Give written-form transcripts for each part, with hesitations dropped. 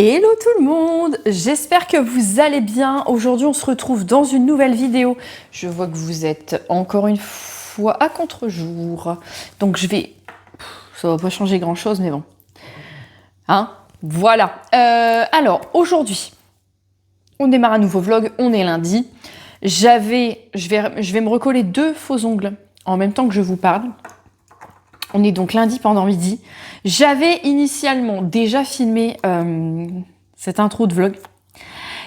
Hello tout le monde, j'espère que vous allez bien. Aujourd'hui on se retrouve dans une nouvelle vidéo. Je vois que vous êtes encore une fois à contre-jour. Donc ça va pas changer grand chose mais bon. Hein? Voilà. Alors aujourd'hui, on démarre un nouveau vlog, on est lundi. Je vais me recoller 2 faux ongles en même temps que je vous parle. On est donc lundi pendant midi. J'avais initialement déjà filmé cette intro de vlog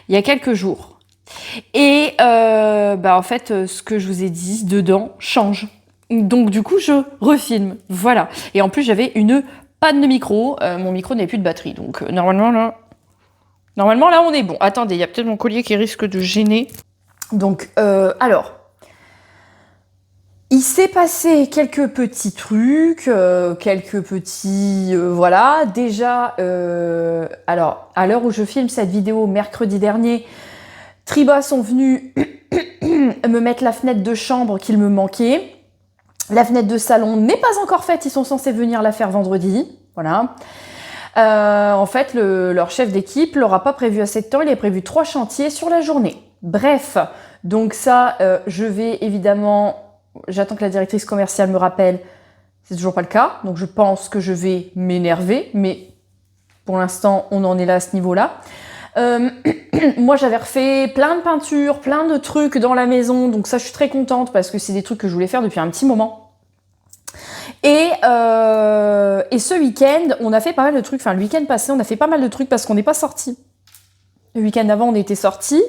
il y a quelques jours. Et en fait, ce que je vous ai dit dedans change. Donc du coup, je refilme. Voilà. Et en plus, j'avais une panne de micro. Mon micro n'avait plus de batterie. Donc normalement, là, on est bon. Attendez, il y a peut-être mon collier qui risque de gêner. Donc, alors... Il s'est passé quelques petits trucs, voilà. Déjà, alors, à l'heure où je filme cette vidéo, mercredi dernier, Triba sont venus me mettre la fenêtre de chambre qu'il me manquait. La fenêtre de salon n'est pas encore faite, ils sont censés venir la faire vendredi, voilà. En fait, leur chef d'équipe l'aura pas prévu assez de temps, il a prévu 3 chantiers sur la journée. Bref, donc ça, je vais évidemment... J'attends que la directrice commerciale me rappelle. C'est toujours pas le cas. Donc je pense que je vais m'énerver. Mais pour l'instant, on en est là à ce niveau-là. Moi, j'avais refait plein de peintures, plein de trucs dans la maison. Donc ça, je suis très contente parce que c'est des trucs que je voulais faire depuis un petit moment. Et ce week-end, on a fait pas mal de trucs. Enfin, le week-end passé, on a fait pas mal de trucs parce qu'on n'est pas sortis. Le week-end avant, on était sortis.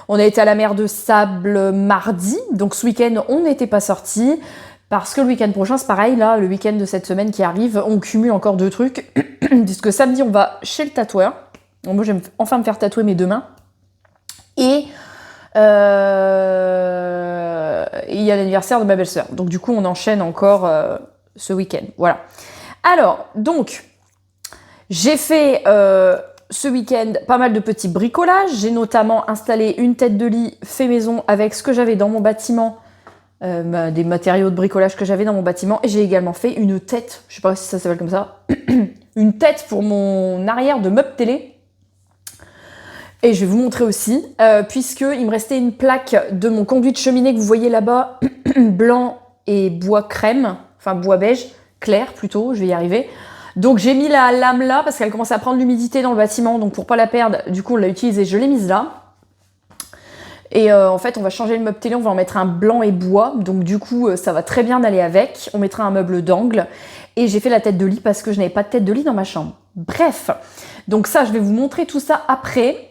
On a été à la mer de Sable mardi, donc ce week-end, on n'était pas sortis, parce que le week-end prochain, c'est pareil, là, le week-end de cette semaine qui arrive, on cumule encore 2 trucs, puisque samedi, on va chez le tatoueur. Donc moi, j'aime enfin me faire tatouer mes 2 mains. Et il y a l'anniversaire de ma belle-sœur. Donc du coup, on enchaîne encore ce week-end. Voilà. Alors, donc, j'ai fait... ce week-end, pas mal de petits bricolages. J'ai notamment installé une tête de lit fait maison avec ce que j'avais dans mon bâtiment, des matériaux de bricolage que j'avais dans mon bâtiment. Et j'ai également fait une tête, je sais pas si ça s'appelle comme ça, une tête pour mon arrière de meuble télé. Et je vais vous montrer aussi, puisqu'il me restait une plaque de mon conduit de cheminée que vous voyez là-bas, blanc et bois crème, enfin bois beige, clair plutôt, je vais y arriver. Donc j'ai mis la lame là parce qu'elle commençait à prendre l'humidité dans le bâtiment, donc pour pas la perdre, du coup on l'a utilisée, je l'ai mise là. Et en fait on va changer le meuble télé, on va en mettre un blanc et bois, donc du coup ça va très bien aller avec. On mettra un meuble d'angle et j'ai fait la tête de lit parce que je n'avais pas de tête de lit dans ma chambre. Bref, donc ça je vais vous montrer tout ça après.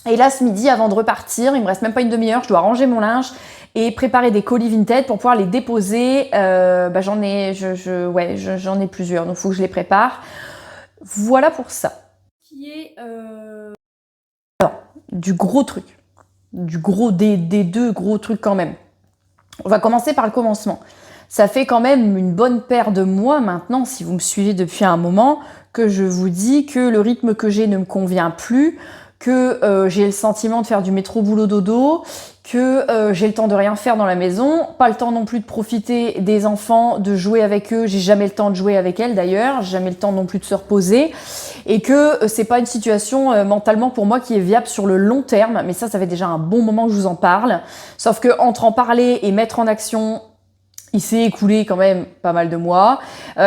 Et là ce midi avant de repartir, il me reste même pas une demi-heure, je dois ranger mon linge et préparer des colis Vinted pour pouvoir les déposer. J'en ai plusieurs, donc il faut que je les prépare. Voilà pour ça. Qui est alors, du gros truc, des 2 gros trucs quand même. On va commencer par le commencement. Ça fait quand même une bonne paire de mois maintenant, si vous me suivez depuis un moment, que je vous dis que le rythme que j'ai ne me convient plus, que j'ai le sentiment de faire du métro boulot dodo, que j'ai le temps de rien faire dans la maison, pas le temps non plus de profiter des enfants, de jouer avec eux, j'ai jamais le temps de jouer avec elles d'ailleurs, j'ai jamais le temps non plus de se reposer, et que c'est pas une situation mentalement pour moi qui est viable sur le long terme, mais ça fait déjà un bon moment que je vous en parle, sauf que entre en parler et mettre en action, il s'est écoulé quand même pas mal de mois.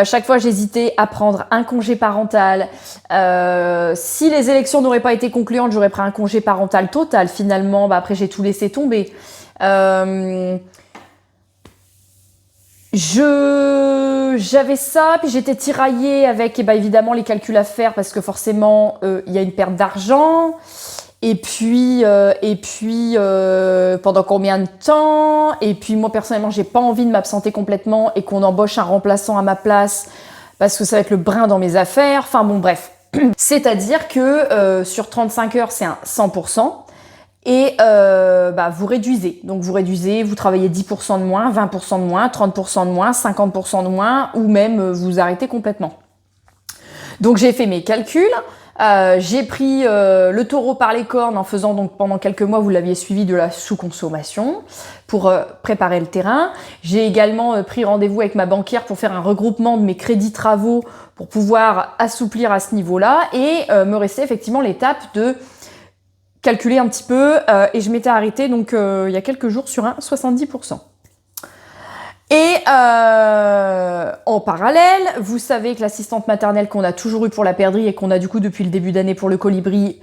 Chaque fois, j'hésitais à prendre un congé parental. Si les élections n'auraient pas été concluantes, j'aurais pris un congé parental total. Finalement, après, j'ai tout laissé tomber. J'avais ça, puis j'étais tiraillée avec évidemment les calculs à faire parce que forcément, il y a une perte d'argent. Et puis pendant combien de temps? Et puis moi personnellement, j'ai pas envie de m'absenter complètement et qu'on embauche un remplaçant à ma place parce que ça va être le brin dans mes affaires. Enfin bon, bref. C'est-à-dire que sur 35 heures, c'est un 100%. Et vous réduisez. Donc vous réduisez, vous travaillez 10% de moins, 20% de moins, 30% de moins, 50% de moins, ou même vous arrêtez complètement. Donc j'ai fait mes calculs. J'ai pris le taureau par les cornes en faisant donc pendant quelques mois, vous l'aviez suivi, de la sous-consommation pour préparer le terrain. J'ai également pris rendez-vous avec ma banquière pour faire un regroupement de mes crédits travaux pour pouvoir assouplir à ce niveau-là et me restait effectivement l'étape de calculer un petit peu et je m'étais arrêtée donc il y a quelques jours sur un 70%. Et en parallèle, vous savez que l'assistante maternelle qu'on a toujours eue pour la perdrix et qu'on a du coup depuis le début d'année pour le colibri,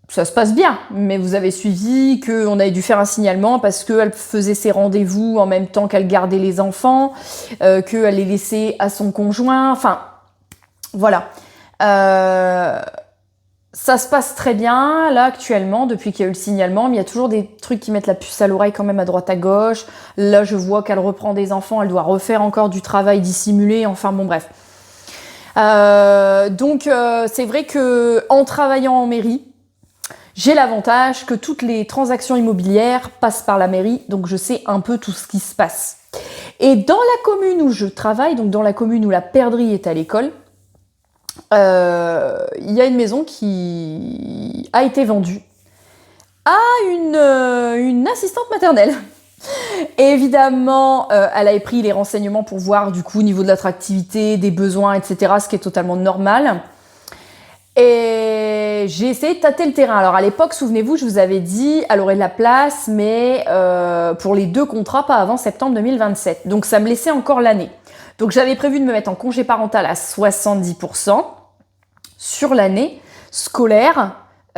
ça se passe bien, mais vous avez suivi qu'on avait dû faire un signalement parce qu'elle faisait ses rendez-vous en même temps qu'elle gardait les enfants, qu'elle les laissait à son conjoint, enfin, voilà. Ça se passe très bien, là, actuellement, depuis qu'il y a eu le signalement, mais il y a toujours des trucs qui mettent la puce à l'oreille quand même à droite à gauche. Là, je vois qu'elle reprend des enfants, elle doit refaire encore du travail dissimulé, enfin bon, bref. Donc, c'est vrai que en travaillant en mairie, j'ai l'avantage que toutes les transactions immobilières passent par la mairie, donc je sais un peu tout ce qui se passe. Et dans la commune où je travaille, donc dans la commune où la perdrix est à l'école, il y a une maison qui a été vendue à une assistante maternelle. Et évidemment, elle avait pris les renseignements pour voir du coup au niveau de l'attractivité, des besoins, etc., ce qui est totalement normal. Et j'ai essayé de tâter le terrain. Alors à l'époque, souvenez-vous, je vous avais dit, elle aurait de la place, mais pour les 2 contrats, pas avant septembre 2027. Donc ça me laissait encore l'année. Donc j'avais prévu de me mettre en congé parental à 70% sur l'année scolaire,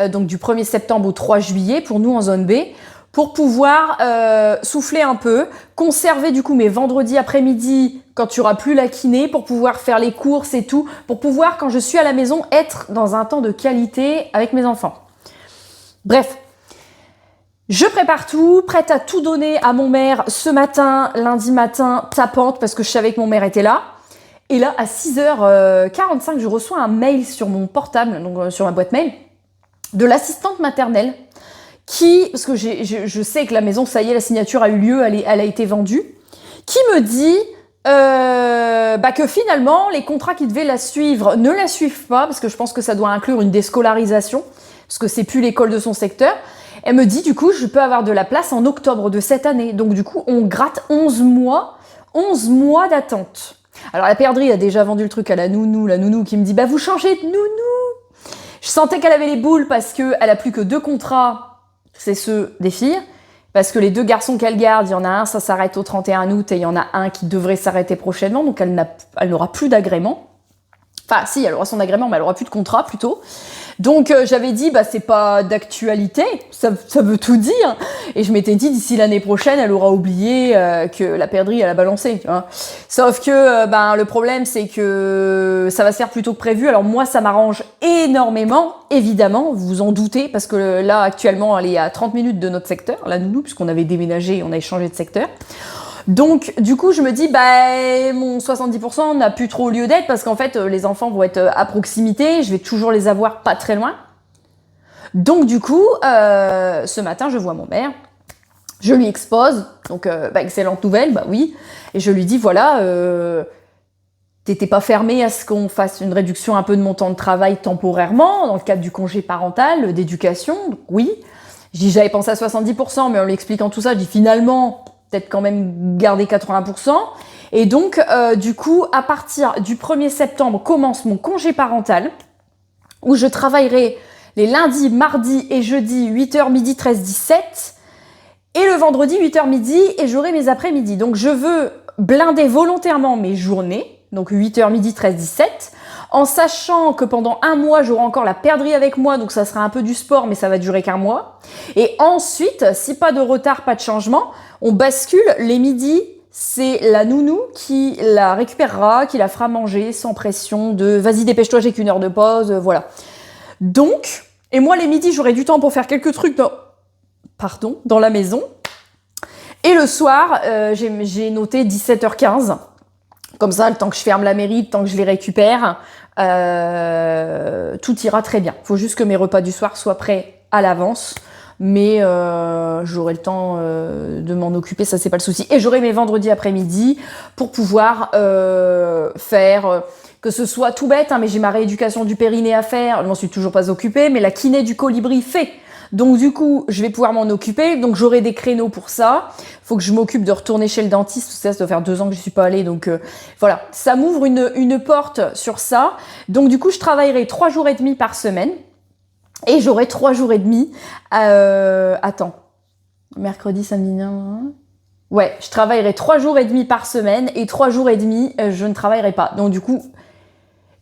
donc du 1er septembre au 3 juillet pour nous en zone B, pour pouvoir souffler un peu, conserver du coup mes vendredis après-midi quand tu auras plus la kiné, pour pouvoir faire les courses et tout, pour pouvoir quand je suis à la maison être dans un temps de qualité avec mes enfants. Bref. Je prépare tout, prête à tout donner à mon maire ce matin, lundi matin, tapante, parce que je savais que mon maire était là. Et là, à 6h45, je reçois un mail sur mon portable, donc sur ma boîte mail, de l'assistante maternelle, qui, parce que je sais que la maison, ça y est, la signature a eu lieu, elle a été vendue, qui me dit que finalement, les contrats qui devaient la suivre ne la suivent pas, parce que je pense que ça doit inclure une déscolarisation, parce que c'est plus l'école de son secteur. Elle me dit, du coup, je peux avoir de la place en octobre de cette année. Donc, du coup, on gratte 11 mois d'attente. Alors, la perdrix a déjà vendu le truc à la nounou qui me dit, vous changez de nounou. Je sentais qu'elle avait les boules parce qu'elle a plus que 2 contrats, c'est ceux des filles. Parce que les 2 garçons qu'elle garde, il y en a un, ça s'arrête au 31 août et il y en a un qui devrait s'arrêter prochainement. Donc, elle n'aura plus d'agrément. Enfin, si, elle aura son agrément, mais elle aura plus de contrat, plutôt. Donc, j'avais dit, c'est pas d'actualité, ça veut tout dire. Et je m'étais dit, d'ici l'année prochaine, elle aura oublié que la perdrix, elle a balancé, tu vois. Sauf que, le problème, c'est que ça va se faire plus tôt que prévu. Alors, moi, ça m'arrange énormément, évidemment, vous vous en doutez, parce que là, actuellement, elle est à 30 minutes de notre secteur, la nounou, puisqu'on avait déménagé, on avait changé de secteur. Donc, du coup, je me dis, mon 70% n'a plus trop lieu d'être parce qu'en fait, les enfants vont être à proximité, je vais toujours les avoir pas très loin. Donc, du coup, ce matin, je vois mon maire, je lui expose, donc, excellente nouvelle, oui, et je lui dis, voilà, t'étais pas fermé à ce qu'on fasse une réduction un peu de mon temps de travail temporairement, dans le cadre du congé parental, d'éducation, donc oui. Je dis, j'avais pensé à 70%, mais en lui expliquant tout ça, je dis, finalement, peut-être quand même garder 80%. Et donc, du coup, à partir du 1er septembre, commence mon congé parental, où je travaillerai les lundis, mardis et jeudis, 8h midi, 13, 17, et le vendredi, 8h midi, et j'aurai mes après-midi. Donc, je veux blinder volontairement mes journées, donc 8h midi, 13, 17, en sachant que pendant 1 mois, j'aurai encore la perdrix avec moi, donc ça sera un peu du sport, mais ça va durer qu'1 mois. Et ensuite, si pas de retard, pas de changement, on bascule les midis, c'est la nounou qui la récupérera, qui la fera manger sans pression de « vas-y, dépêche-toi, j'ai qu'1 heure de pause », voilà. Donc, et moi les midis, j'aurai du temps pour faire quelques trucs dans la maison. Et le soir, j'ai noté 17h15. Comme ça, le temps que je ferme la mairie, le temps que je les récupère, tout ira très bien. Il faut juste que mes repas du soir soient prêts à l'avance. mais j'aurai le temps de m'en occuper, ça c'est pas le souci. Et j'aurai mes vendredis après-midi pour pouvoir faire... que ce soit tout bête, hein, mais j'ai ma rééducation du périnée à faire, je m'en suis toujours pas occupée, mais la kiné du colibri fait. Donc du coup, je vais pouvoir m'en occuper, donc j'aurai des créneaux pour ça. Faut que je m'occupe de retourner chez le dentiste, ça doit faire 2 ans que je suis pas allée, donc voilà. Ça m'ouvre une porte sur ça. Donc du coup, je travaillerai 3 jours et demi par semaine, et j'aurai 3 jours et demi. Attends, mercredi, samedi, non. Ouais, je travaillerai 3 jours et demi par semaine, et 3 jours et demi, je ne travaillerai pas. Donc du coup,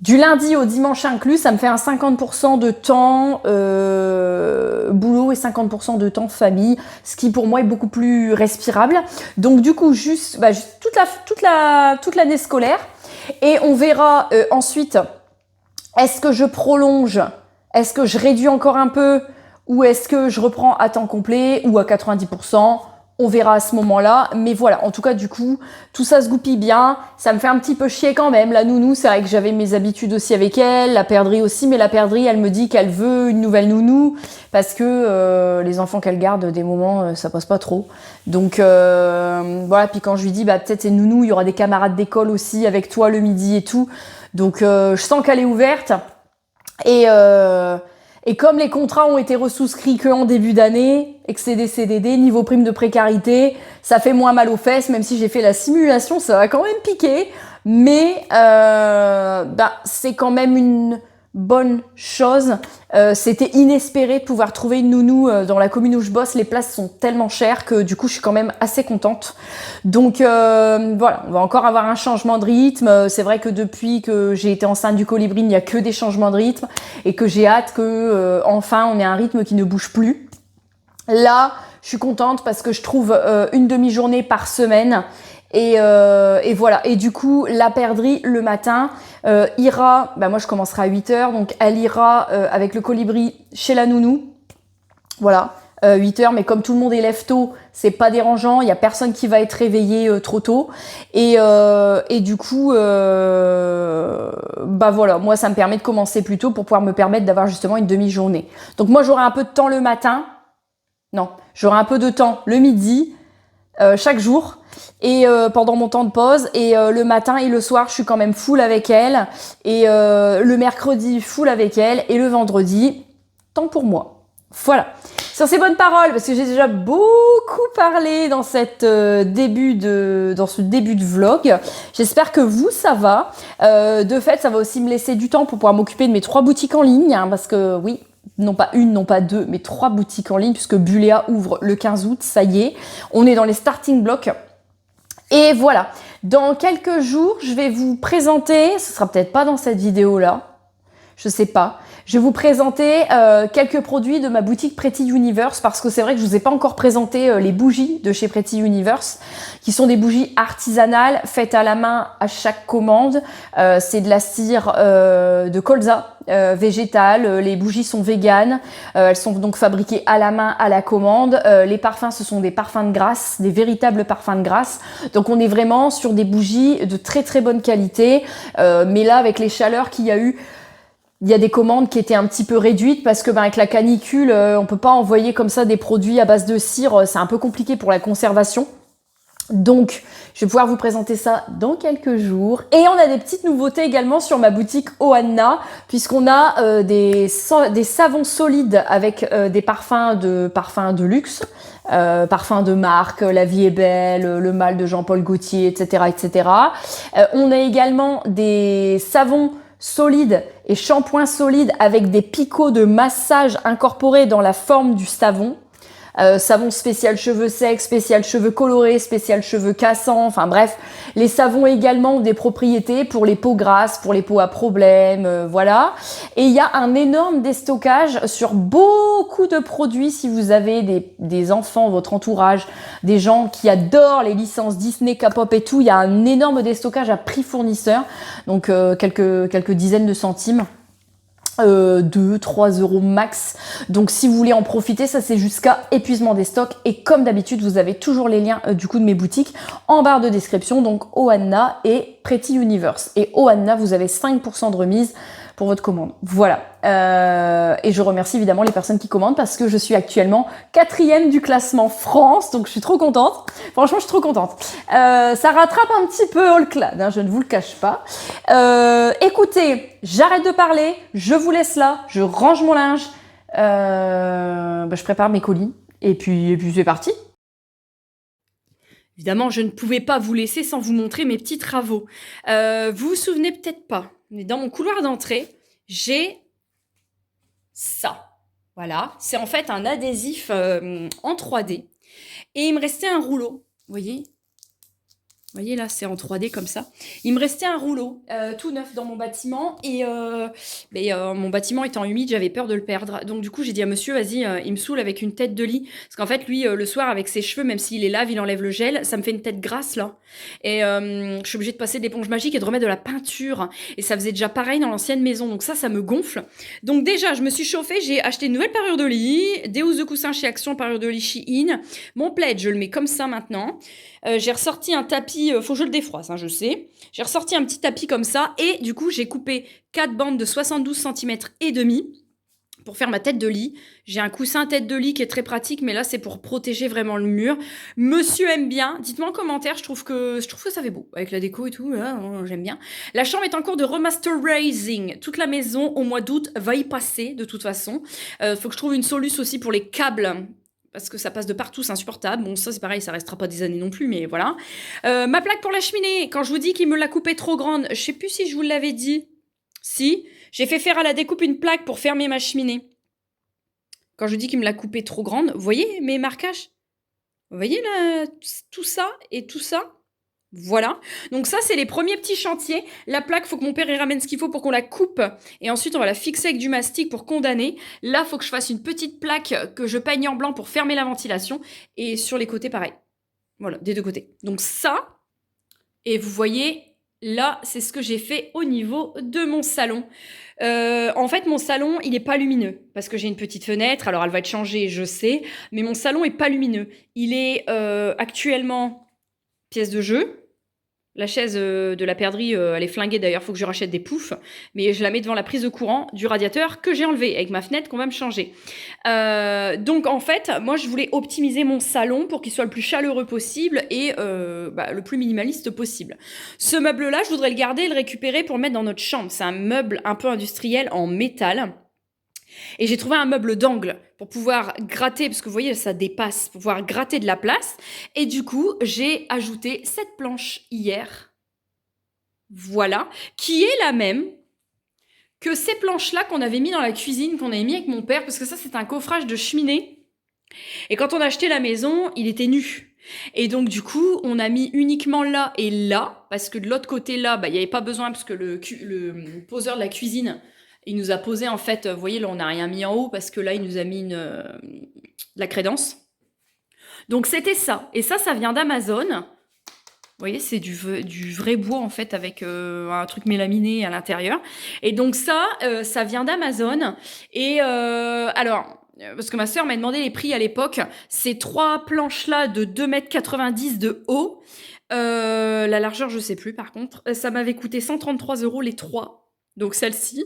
du lundi au dimanche inclus, ça me fait un 50% de temps boulot et 50% de temps famille, ce qui pour moi est beaucoup plus respirable. Donc du coup, juste toute l'année scolaire. Et on verra ensuite, est-ce que je prolonge, est-ce que je réduis encore un peu, ou est-ce que je reprends à temps complet ou à 90%. On verra à ce moment-là, mais voilà, en tout cas du coup, tout ça se goupille bien, ça me fait un petit peu chier quand même, la nounou, c'est vrai que j'avais mes habitudes aussi avec elle, la perdrix aussi, mais la perdrix, elle me dit qu'elle veut une nouvelle nounou, parce que les enfants qu'elle garde, des moments, ça passe pas trop, donc voilà, puis quand je lui dis, bah peut-être c'est nounou, il y aura des camarades d'école aussi avec toi le midi et tout, donc je sens qu'elle est ouverte, et comme les contrats ont été ressouscrits qu'en début d'année, et que c'est des CDD, niveau prime de précarité, ça fait moins mal aux fesses, même si j'ai fait la simulation, ça va quand même piquer. Mais c'est quand même une bonne chose. C'était inespéré de pouvoir trouver une nounou dans la commune où je bosse. Les places sont tellement chères que du coup, je suis quand même assez contente. Donc voilà, on va encore avoir un changement de rythme. C'est vrai que depuis que j'ai été enceinte du colibri, il n'y a que des changements de rythme et que j'ai hâte que enfin on ait un rythme qui ne bouge plus. Là, je suis contente parce que je trouve une demi-journée par semaine. Et voilà. Et du coup, la perdrix, le matin, ira... moi, je commencerai à 8h. Donc, elle ira avec le colibri chez la nounou. Voilà. 8h. Mais comme tout le monde est lève tôt, c'est pas dérangeant. Il y a personne qui va être réveillé trop tôt. Et du coup, voilà. Moi, ça me permet de commencer plus tôt pour pouvoir me permettre d'avoir justement une demi-journée. Donc, moi, j'aurai un peu de temps le matin. Non, j'aurai un peu de temps le midi, chaque jour, et pendant mon temps de pause, et le matin et le soir, je suis quand même full avec elle, et le mercredi, full avec elle, et le vendredi, temps pour moi. Voilà. Sur ces bonnes paroles, parce que j'ai déjà beaucoup parlé dans ce début de vlog, j'espère que vous, ça va. De fait, ça va aussi me laisser du temps pour pouvoir m'occuper de mes 3 boutiques en ligne, hein, parce que oui, non pas une, non pas 2, mais 3 boutiques en ligne, puisque Buléa ouvre le 15 août, ça y est. On est dans les starting blocks. Et voilà. Dans quelques jours, je vais vous présenter, ce sera peut-être pas dans cette vidéo-là, je sais pas. Je vais vous présenter quelques produits de ma boutique Pretty Universe, parce que c'est vrai que je vous ai pas encore présenté les bougies de chez Pretty Universe, qui sont des bougies artisanales faites à la main à chaque commande. C'est de la cire de colza végétale. Les bougies sont véganes. Elles sont donc fabriquées à la main à la commande. Les parfums, ce sont des parfums de grâce, des véritables parfums de grâce. Donc on est vraiment sur des bougies de très très bonne qualité. Mais là, avec les chaleurs qu'il y a eu, il y a des commandes qui étaient un petit peu réduites parce que avec la canicule, on peut pas envoyer comme ça des produits à base de cire, c'est un peu compliqué pour la conservation. Donc, je vais pouvoir vous présenter ça dans quelques jours. Et on a des petites nouveautés également sur ma boutique Oanna, puisqu'on a des savons solides avec des parfums de luxe, parfums de marque, La Vie est Belle, Le Mal de Jean-Paul Gaultier, etc., etc. On a également des savons solides et shampoings solides avec des picots de massage incorporés dans la forme du savon. Savon spécial cheveux secs, spécial cheveux colorés, spécial cheveux cassants, enfin bref. Les savons également ont des propriétés pour les peaux grasses, pour les peaux à problème, voilà. Et il y a un énorme déstockage sur beaucoup de produits si vous avez des enfants, votre entourage, des gens qui adorent les licences Disney, K-pop et tout. Il y a un énorme déstockage à prix fournisseur, donc quelques dizaines de centimes. 2-3 euros max. Donc si vous voulez en profiter, ça c'est jusqu'à épuisement des stocks. Et comme d'habitude, vous avez toujours les liens du coup de mes boutiques en barre de description. Donc Oana et Pretty Universe. Et Oana, vous avez 5% de remise pour votre commande. Voilà. Et je remercie évidemment les personnes qui commandent parce que je suis actuellement 4e du classement France. Donc je suis trop contente. Franchement, je suis trop contente. Ça rattrape un petit peu All Clad, hein, je ne vous le cache pas. Écoutez, j'arrête de parler. Je vous laisse là. Je range mon linge. Je prépare mes colis. Et puis c'est parti. Évidemment, je ne pouvais pas vous laisser sans vous montrer mes petits travaux. Vous vous souvenez peut-être pas, mais dans mon couloir d'entrée, j'ai ça. Voilà, c'est en fait un adhésif en 3D. Et il me restait un rouleau, vous voyez là, c'est en 3D comme ça. Il me restait un rouleau tout neuf dans mon bâtiment et mon bâtiment étant humide, j'avais peur de le perdre. Donc du coup, j'ai dit à monsieur, vas-y, il me saoule avec une tête de lit. Parce qu'en fait, lui, le soir, avec ses cheveux, même s'il les lave, il enlève le gel, ça me fait une tête grasse là. Et je suis obligée de passer de l'éponge magique et de remettre de la peinture. Et ça faisait déjà pareil dans l'ancienne maison. Donc ça me gonfle. Donc déjà, je me suis chauffée, j'ai acheté une nouvelle parure de lit, des housses de coussin chez Action, parure de lit Shein. Mon plaid, je le mets comme ça maintenant. J'ai ressorti un tapis, faut que je le défroisse, hein, je sais. J'ai ressorti un petit tapis comme ça et du coup, j'ai coupé 4 bandes de 72 cm et demi pour faire ma tête de lit. J'ai un coussin tête de lit qui est très pratique, mais là, c'est pour protéger vraiment le mur. Monsieur aime bien. Dites-moi en commentaire, je trouve que ça fait beau. Avec la déco et tout, là, j'aime bien. La chambre est en cours de remasterizing. Toute la maison, au mois d'août, va y passer, de toute façon. Faut que je trouve une solution aussi pour les câbles. Parce que ça passe de partout, c'est insupportable. Bon, ça, c'est pareil, ça restera pas des années non plus, mais voilà. Ma plaque pour la cheminée, quand je vous dis qu'il me l'a coupée trop grande, je sais plus si je vous l'avais dit. Si, j'ai fait faire à la découpe une plaque pour fermer ma cheminée. Quand je dis qu'il me l'a coupée trop grande, vous voyez mes marquages? Vous voyez là, tout ça et tout ça? Voilà. Donc ça, c'est les premiers petits chantiers. La plaque, faut que mon père y ramène ce qu'il faut pour qu'on la coupe. Et ensuite, on va la fixer avec du mastic pour condamner. Là, faut que je fasse une petite plaque que je peigne en blanc pour fermer la ventilation. Et sur les côtés, pareil. Voilà, des deux côtés. Donc ça, et vous voyez, là, c'est ce que j'ai fait au niveau de mon salon. En fait, mon salon, il n'est pas lumineux parce que j'ai une petite fenêtre. Alors, elle va être changée, je sais. Mais mon salon est pas lumineux. Il est actuellement pièce de jeu. La chaise de la perdrix, elle est flinguée d'ailleurs, faut que je rachète des poufs. Mais je la mets devant la prise de courant du radiateur que j'ai enlevé avec ma fenêtre qu'on va me changer. Donc en fait, moi je voulais optimiser mon salon pour qu'il soit le plus chaleureux possible et le plus minimaliste possible. Ce meuble-là, je voudrais le garder et le récupérer pour le mettre dans notre chambre. C'est un meuble un peu industriel en métal. Et j'ai trouvé un meuble d'angle pour pouvoir gratter, parce que vous voyez, ça dépasse, pour pouvoir gratter de la place. Et du coup, j'ai ajouté cette planche hier. Voilà. Qui est la même que ces planches-là qu'on avait mis dans la cuisine, qu'on avait mis avec mon père, parce que ça, c'est un coffrage de cheminée. Et quand on a acheté la maison, il était nu. Et donc, du coup, on a mis uniquement là et là, parce que de l'autre côté, là, il n'y avait pas besoin, parce que le poseur de la cuisine... Il nous a posé, en fait, vous voyez, là, on n'a rien mis en haut parce que là, il nous a mis la crédence. Donc, c'était ça. Et ça vient d'Amazon. Vous voyez, c'est du vrai bois, en fait, avec un truc mélaminé à l'intérieur. Et donc, ça vient d'Amazon. Et alors, parce que ma sœur m'a demandé les prix à l'époque. Ces 3 planches-là de 2,90 m de haut. La largeur, je sais plus, par contre. Ça m'avait coûté 133 € les 3. Donc, celle-ci.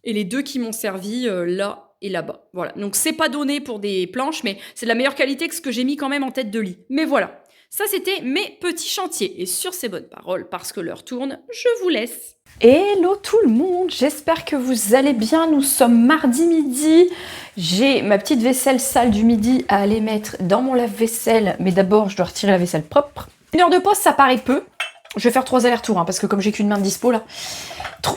Et les 2 qui m'ont servi là et là-bas. Voilà. Donc, c'est pas donné pour des planches, mais c'est de la meilleure qualité que ce que j'ai mis quand même en tête de lit. Mais voilà. Ça, c'était mes petits chantiers. Et sur ces bonnes paroles, parce que l'heure tourne, je vous laisse. Hello tout le monde, j'espère que vous allez bien. Nous sommes mardi midi. J'ai ma petite vaisselle sale du midi à aller mettre dans mon lave-vaisselle. Mais d'abord, je dois retirer la vaisselle propre. 1 heure de pause, ça paraît peu. Je vais faire 3 allers-retours, hein, parce que comme j'ai qu'une main de dispo là.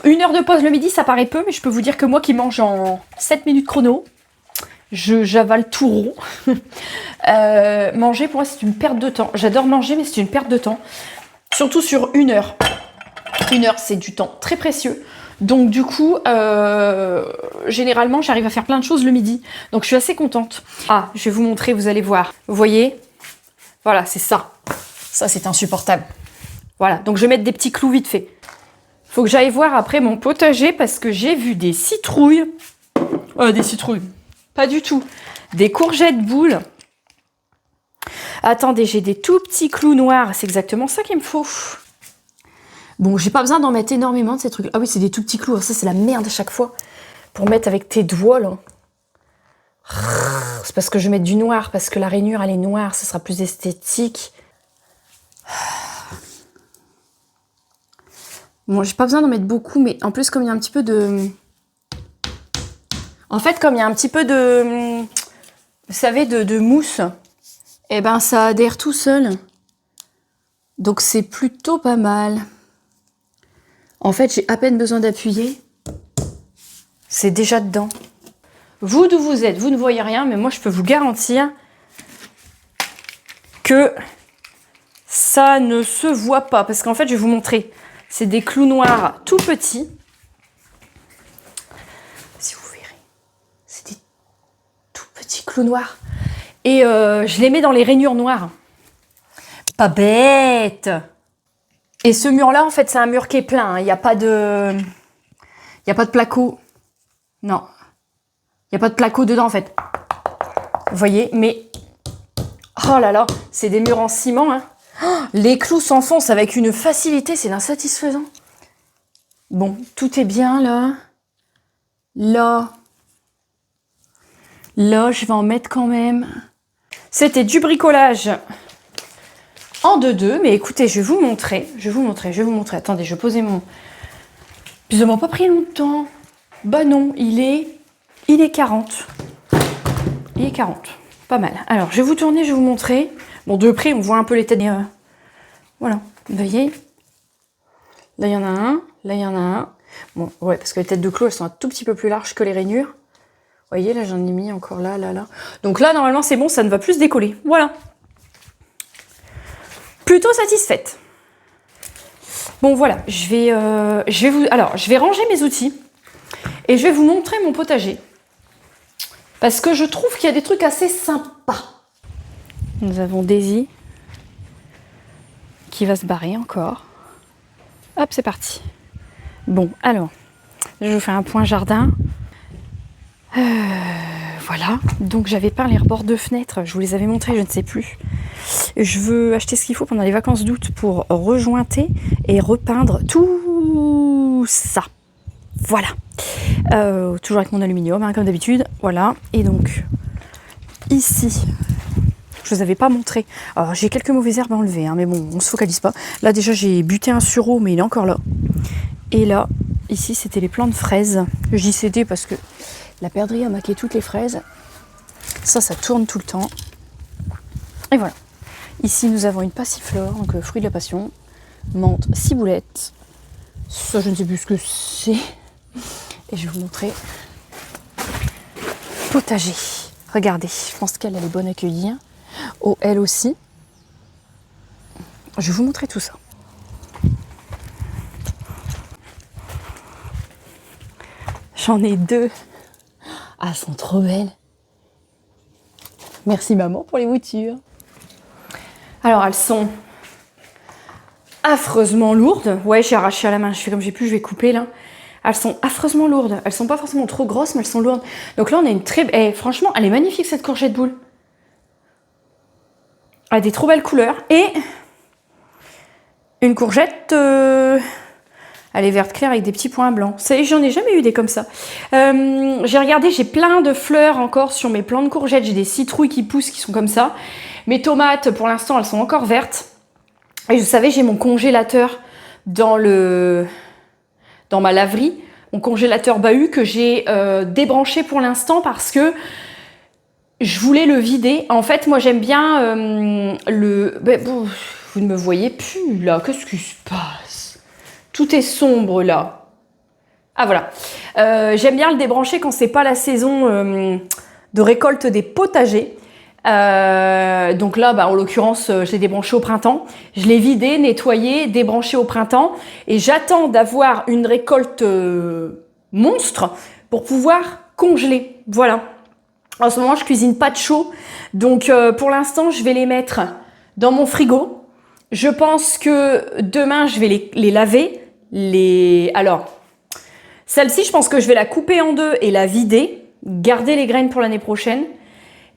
1 heure de pause le midi, ça paraît peu, mais je peux vous dire que moi qui mange en 7 minutes chrono, j'avale tout rond. Manger, pour moi, c'est une perte de temps. J'adore manger, mais c'est une perte de temps. Surtout sur 1 heure. 1 heure, c'est du temps très précieux. Donc du coup, généralement, j'arrive à faire plein de choses le midi. Donc je suis assez contente. Ah, je vais vous montrer, vous allez voir. Vous voyez? Voilà, c'est ça. Ça, c'est insupportable. Voilà, donc je vais mettre des petits clous vite fait. Faut que j'aille voir après mon potager parce que j'ai vu des citrouilles. Des citrouilles. Pas du tout. Des courgettes boules. Attendez, j'ai des tout petits clous noirs. C'est exactement ça qu'il me faut. Bon, j'ai pas besoin d'en mettre énormément de ces trucs. Ah oui, c'est des tout petits clous. Ça, c'est la merde à chaque fois. Pour mettre avec tes doigts, là. C'est parce que je vais mettre du noir. Parce que la rainure, elle est noire. Ça sera plus esthétique. Bon, j'ai pas besoin d'en mettre beaucoup. Mais en plus, comme il y a un petit peu de... En fait, comme il y a un petit peu de... Vous savez, de mousse... Eh ben, ça adhère tout seul. Donc, c'est plutôt pas mal. En fait, j'ai à peine besoin d'appuyer. C'est déjà dedans. Vous, d'où vous êtes, vous ne voyez rien, mais moi, je peux vous garantir que ça ne se voit pas. Parce qu'en fait, je vais vous montrer. C'est des clous noirs tout petits. Si vous verrez. C'est des tout petits clous noirs. Et je les mets dans les rainures noires. Pas bête. Et ce mur-là, en fait, c'est un mur qui est plein. Il n'y a pas de... Il n'y a pas de placo. Non. Il n'y a pas de placo dedans, en fait. Vous voyez? Mais... Oh là là, c'est des murs en ciment. Hein. Oh, les clous s'enfoncent avec une facilité. C'est insatisfaisant. Bon, tout est bien, là. Là, je vais en mettre quand même... C'était du bricolage en 2-2, mais écoutez, je vais vous montrer. Attendez, je vais poser mon... Ils ne m'ont pas pris longtemps. Bah non, il est 40. Il est 40, pas mal. Alors, je vais vous tourner, je vais vous montrer. Bon, de près, on voit un peu les têtes. Voilà, vous voyez. Là, il y en a un, là, il y en a un. Bon, ouais, parce que les têtes de clous, elles sont un tout petit peu plus larges que les rainures. Vous voyez, là, j'en ai mis encore là. Donc là, normalement, c'est bon, ça ne va plus se décoller. Voilà. Plutôt satisfaite. Bon, voilà. Je vais ranger mes outils. Et je vais vous montrer mon potager. Parce que je trouve qu'il y a des trucs assez sympas. Nous avons Daisy qui va se barrer encore. Hop, c'est parti. Bon, alors, je vous fais un point jardin. Voilà, donc j'avais peint les rebords de fenêtres, je vous les avais montrés, je ne sais plus. Je veux acheter ce qu'il faut pendant les vacances d'août pour rejointer et repeindre tout ça. Voilà. Toujours avec mon aluminium, hein, comme d'habitude. Voilà, et donc, ici, je ne vous avais pas montré. Alors, j'ai quelques mauvaises herbes à enlever, hein, mais bon, on ne se focalise pas. Là, déjà, j'ai buté un sureau, mais il est encore là. Et là, ici, c'était les plants de fraises. J'y cédais parce que la perdrix a maqué toutes les fraises. Ça tourne tout le temps. Et voilà. Ici, nous avons une passiflore, donc fruit de la passion. Menthe, ciboulette. Ça, je ne sais plus ce que c'est. Et je vais vous montrer. Potager. Regardez, je pense qu'elle est bonne à cueillir. Oh, elle aussi. Je vais vous montrer tout ça. J'en ai 2. Ah, elles sont trop belles. Merci maman pour les boutures. Alors, elles sont affreusement lourdes. Ouais, j'ai arraché à la main. Je fais comme j'ai pu, je vais couper là. Elles sont affreusement lourdes. Elles sont pas forcément trop grosses, mais elles sont lourdes. Donc là, on a une très... franchement, elle est magnifique cette courgette boule. Elle a des trop belles couleurs. Et une courgette... Elle est verte claire avec des petits points blancs. J'en ai jamais eu des comme ça. J'ai regardé, j'ai plein de fleurs encore sur mes plants de courgettes. J'ai des citrouilles qui poussent, qui sont comme ça. Mes tomates, pour l'instant, elles sont encore vertes. Et vous savez, j'ai mon congélateur dans ma laverie. Mon congélateur bahut que j'ai débranché pour l'instant parce que je voulais le vider. En fait, moi, j'aime bien vous ne me voyez plus, là. Qu'est-ce qui se passe ? Tout est sombre là. Ah voilà. J'aime bien le débrancher quand c'est pas la saison de récolte des potagers. Donc là, en l'occurrence, je l'ai débranché au printemps. Je l'ai vidé, nettoyé, débranché au printemps. Et j'attends d'avoir une récolte monstre pour pouvoir congeler. Voilà. En ce moment, je cuisine pas de chaud. Donc pour l'instant, je vais les mettre dans mon frigo. Je pense que demain, je vais les laver, Alors, celle-ci, je pense que je vais la couper en deux et la vider, garder les graines pour l'année prochaine,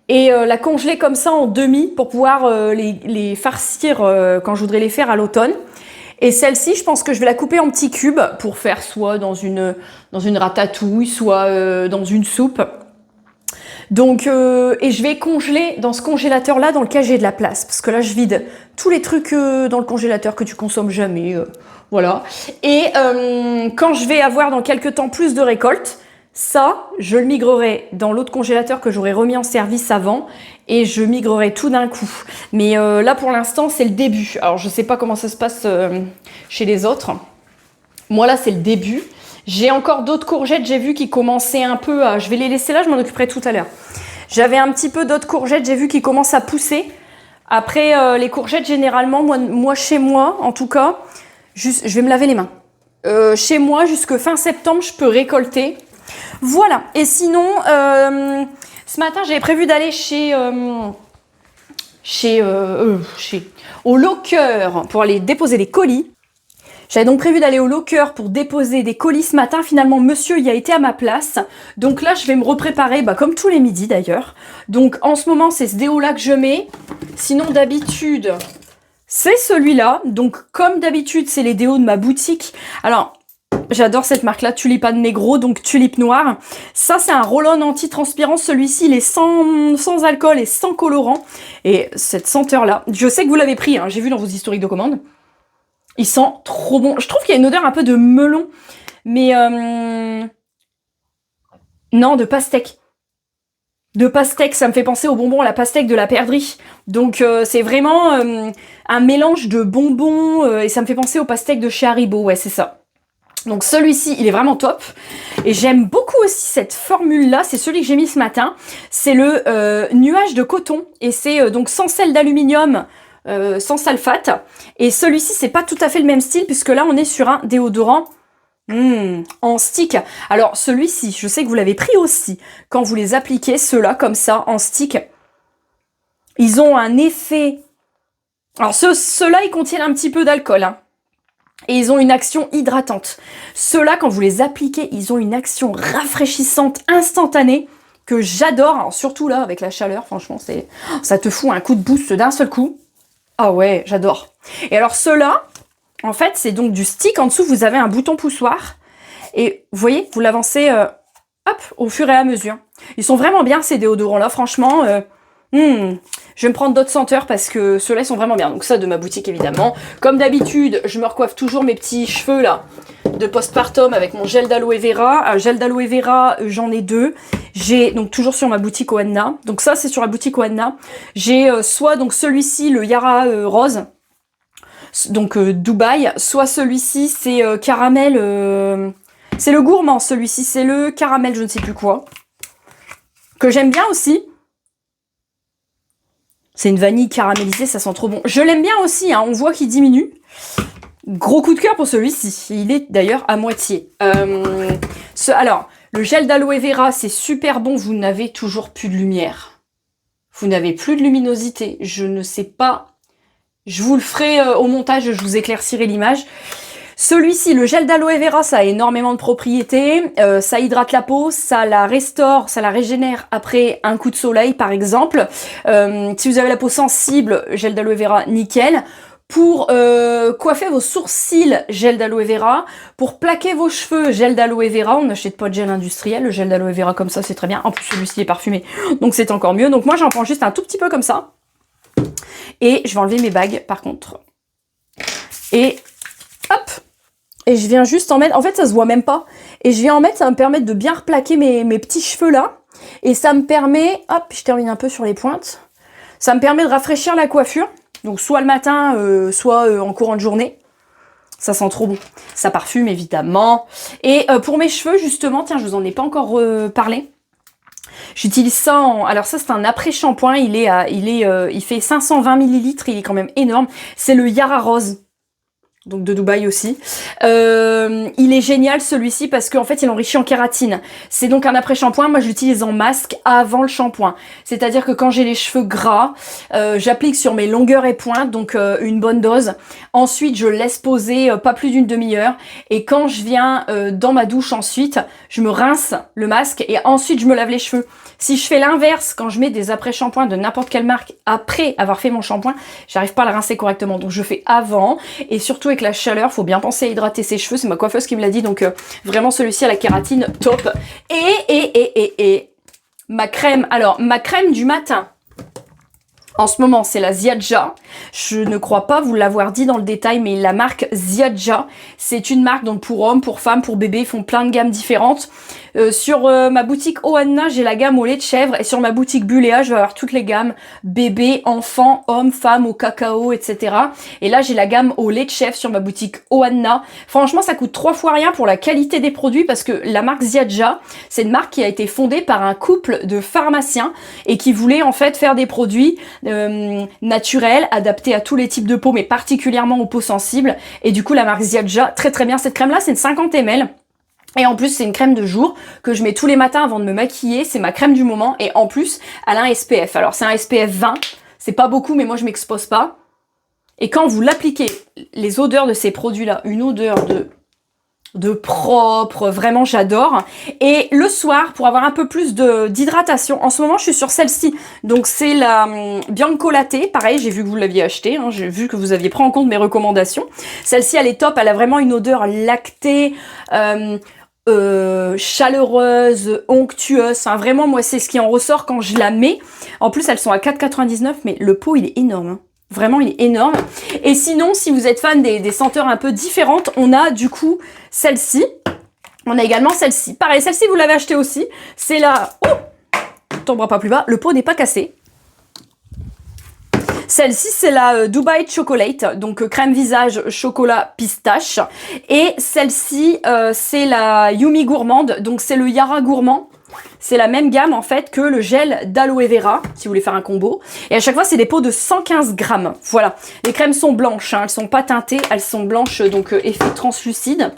et la congeler comme ça en demi pour pouvoir les farcir quand je voudrais les faire à l'automne. Et celle-ci, je pense que je vais la couper en petits cubes pour faire soit dans une ratatouille, soit dans une soupe. Donc, et je vais congeler dans ce congélateur-là dans lequel j'ai de la place. Parce que là, je vide tous les trucs dans le congélateur que tu consommes jamais. Voilà. Et quand je vais avoir dans quelques temps plus de récolte, ça, je le migrerai dans l'autre congélateur que j'aurais remis en service avant. Et je migrerai tout d'un coup. Mais là, pour l'instant, c'est le début. Alors, je sais pas comment ça se passe chez les autres. Moi, là, c'est le début. J'ai encore d'autres courgettes, j'ai vu qui commençaient un peu à... Je vais les laisser là, je m'en occuperai tout à l'heure. J'avais un petit peu d'autres courgettes, j'ai vu qui commencent à pousser. Après, les courgettes, généralement, moi, chez moi, en tout cas, je vais me laver les mains. Chez moi, jusque fin septembre, je peux récolter. Voilà. Et sinon, ce matin, j'avais prévu d'aller au locker pour aller déposer les colis. J'avais donc prévu d'aller au locker pour déposer des colis ce matin. Finalement, monsieur y a été à ma place. Donc là, je vais me repréparer, comme tous les midis d'ailleurs. Donc en ce moment, c'est ce déo-là que je mets. Sinon, d'habitude, c'est celui-là. Donc comme d'habitude, c'est les déos de ma boutique. Alors, j'adore cette marque-là, Tulipan Negro, donc tulipe noire. Ça, c'est un roll-on anti-transpirant. Celui-ci, il est sans alcool et sans colorant. Et cette senteur-là, je sais que vous l'avez pris, hein, j'ai vu dans vos historiques de commande. Il sent trop bon. Je trouve qu'il y a une odeur un peu de melon. Mais non, de pastèque. De pastèque, ça me fait penser aux bonbons à la pastèque de la perdrix. Donc c'est vraiment un mélange de bonbons et ça me fait penser aux pastèques de chez Haribo. Ouais, c'est ça. Donc celui-ci, il est vraiment top. Et j'aime beaucoup aussi cette formule-là. C'est celui que j'ai mis ce matin. C'est le nuage de coton. Et c'est donc sans sel d'aluminium, sans sulfate. Et celui-ci, c'est pas tout à fait le même style, puisque là, on est sur un déodorant en stick. Alors, celui-ci, je sais que vous l'avez pris aussi. Quand vous les appliquez, ceux-là, comme ça, en stick, ils ont un effet... Alors, ceux-là, ils contiennent un petit peu d'alcool, hein. Et ils ont une action hydratante. Ceux-là, quand vous les appliquez, ils ont une action rafraîchissante instantanée que j'adore. Alors, surtout là, avec la chaleur, franchement, ça te fout un coup de boost d'un seul coup. Ah ouais, j'adore. Et alors ceux-là, en fait, c'est donc du stick. En dessous, vous avez un bouton poussoir. Et vous voyez, vous l'avancez hop, au fur et à mesure. Ils sont vraiment bien, ces déodorants-là. Franchement, je vais me prendre d'autres senteurs parce que ceux-là, ils sont vraiment bien. Donc ça, de ma boutique, évidemment. Comme d'habitude, je me recoiffe toujours mes petits cheveux, là, de postpartum avec mon gel d'aloe vera. Gel d'aloe vera, j'en ai 2. J'ai donc toujours sur ma boutique Oanna. Donc ça, c'est sur la boutique Oanna. J'ai soit donc celui-ci, le Yara rose, donc Dubaï, soit celui-ci, c'est caramel. C'est le gourmand, celui-ci, c'est le caramel, je ne sais plus quoi. Que j'aime bien aussi. C'est une vanille caramélisée, ça sent trop bon. Je l'aime bien aussi, hein, on voit qu'il diminue. Gros coup de cœur pour celui-ci. Il est d'ailleurs à moitié. Alors, le gel d'aloe vera, c'est super bon. Vous n'avez toujours plus de lumière. Vous n'avez plus de luminosité. Je ne sais pas. Je vous le ferai au montage, je vous éclaircirai l'image. Celui-ci, le gel d'aloe vera, ça a énormément de propriétés. Ça hydrate la peau, ça la restaure, ça la régénère après un coup de soleil, par exemple. Si vous avez la peau sensible, gel d'aloe vera, nickel. Pour coiffer vos sourcils, gel d'aloe vera. Pour plaquer vos cheveux, gel d'aloe vera. On n'achète pas de gel industriel. Le gel d'aloe vera comme ça, c'est très bien. En plus, celui-ci est parfumé, donc c'est encore mieux. Donc moi, j'en prends juste un tout petit peu comme ça. Et je vais enlever mes bagues, par contre. Et hop! Et je viens juste en mettre... En fait, ça se voit même pas. Et je viens en mettre, ça va me permettre de bien replaquer mes petits cheveux là. Et ça me permet... Hop, je termine un peu sur les pointes. Ça me permet de rafraîchir la coiffure. Donc soit le matin, soit en courant de journée. Ça sent trop bon. Ça parfume, évidemment. Et pour mes cheveux, justement, tiens, je vous en ai pas encore parlé. J'utilise ça en... Alors ça, c'est un après-shampoing. Il fait 520 ml. Il est quand même énorme. C'est le Yara Rose. donc de Dubaï aussi. Il est génial celui-ci parce qu'en fait il enrichit en kératine. C'est donc un après-shampoing, moi je l'utilise en masque avant le shampoing. C'est-à-dire que quand j'ai les cheveux gras, j'applique sur mes longueurs et pointes, donc une bonne dose. Ensuite je laisse poser pas plus d'une demi-heure. Et quand je viens dans ma douche ensuite, je me rince le masque et ensuite je me lave les cheveux. Si je fais l'inverse, quand je mets des après-shampoings de n'importe quelle marque après avoir fait mon shampoing, j'arrive pas à le rincer correctement. Donc je fais avant, et surtout avec la chaleur, faut bien penser à hydrater ses cheveux. C'est ma coiffeuse qui me l'a dit, donc vraiment celui-ci à la kératine, top. Et ma crème, alors ma crème du matin. En ce moment, c'est la Ziadja. Je ne crois pas vous l'avoir dit dans le détail, mais la marque Ziadja, c'est une marque donc pour hommes, pour femmes, pour bébés. Ils font plein de gammes différentes. Sur ma boutique Oana, j'ai la gamme au lait de chèvre. Et sur ma boutique Buléa, je vais avoir toutes les gammes bébés, enfants, hommes, femmes, au cacao, etc. Et là, j'ai la gamme au lait de chèvre sur ma boutique Oana. Franchement, ça coûte 3 fois rien pour la qualité des produits parce que la marque Ziadja, c'est une marque qui a été fondée par un couple de pharmaciens et qui voulait en fait faire des produits naturels, adaptés à tous les types de peau, mais particulièrement aux peaux sensibles. Et du coup, la marque Ziadja, très très bien. Cette crème-là, c'est une 50 ml. Et en plus, c'est une crème de jour que je mets tous les matins avant de me maquiller. C'est ma crème du moment. Et en plus, elle a un SPF. Alors, c'est un SPF 20. C'est pas beaucoup, mais moi, je m'expose pas. Et quand vous l'appliquez, les odeurs de ces produits-là, une odeur de propre, vraiment j'adore. Et le soir, pour avoir un peu plus d'hydratation, en ce moment je suis sur celle-ci, donc c'est la Bianco Latte, pareil, j'ai vu que vous l'aviez acheté, hein, j'ai vu que vous aviez pris en compte mes recommandations. Celle-ci elle est top, elle a vraiment une odeur lactée, chaleureuse, onctueuse, enfin, vraiment moi c'est ce qui en ressort quand je la mets. En plus elles sont à 4,99, mais le pot il est énorme, hein. Vraiment, il est énorme. Et sinon, si vous êtes fan des senteurs un peu différentes, on a du coup celle-ci. On a également celle-ci. Pareil, celle-ci, vous l'avez achetée aussi. C'est la... Oh, tombera pas plus bas. Le pot n'est pas cassé. Celle-ci, c'est la Dubai Chocolate, donc crème visage chocolat pistache. Et celle-ci, c'est la Yumi Gourmande, donc c'est le Yara Gourmand. C'est la même gamme en fait que le gel d'aloe vera, si vous voulez faire un combo. Et à chaque fois, c'est des pots de 115 grammes. Voilà. Les crèmes sont blanches, hein, elles sont pas teintées, elles sont blanches, donc effet translucide.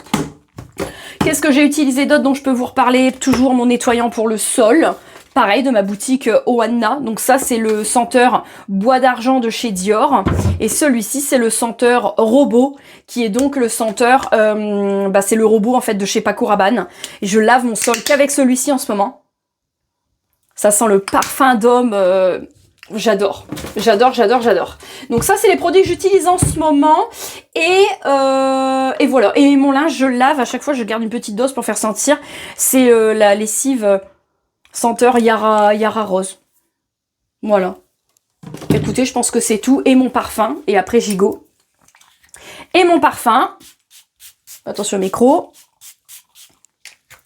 Qu'est-ce que j'ai utilisé d'autre dont je peux vous reparler? Toujours mon nettoyant pour le sol. Pareil, de ma boutique Oana. Donc ça, c'est le senteur bois d'argent de chez Dior. Et celui-ci, c'est le senteur robot, qui est donc le senteur... c'est le robot, en fait, de chez Paco Rabanne. Et je lave mon sol qu'avec celui-ci en ce moment. Ça sent le parfum d'homme. J'adore. J'adore, j'adore, j'adore. Donc ça, c'est les produits que j'utilise en ce moment. Et voilà. Et mon linge, je le lave. À chaque fois, je garde une petite dose pour faire sentir. C'est la lessive... senteur Yara Rose. Voilà. Écoutez, je pense que c'est tout. Et mon parfum. Et après, j'y go. Et mon parfum. Attention au micro.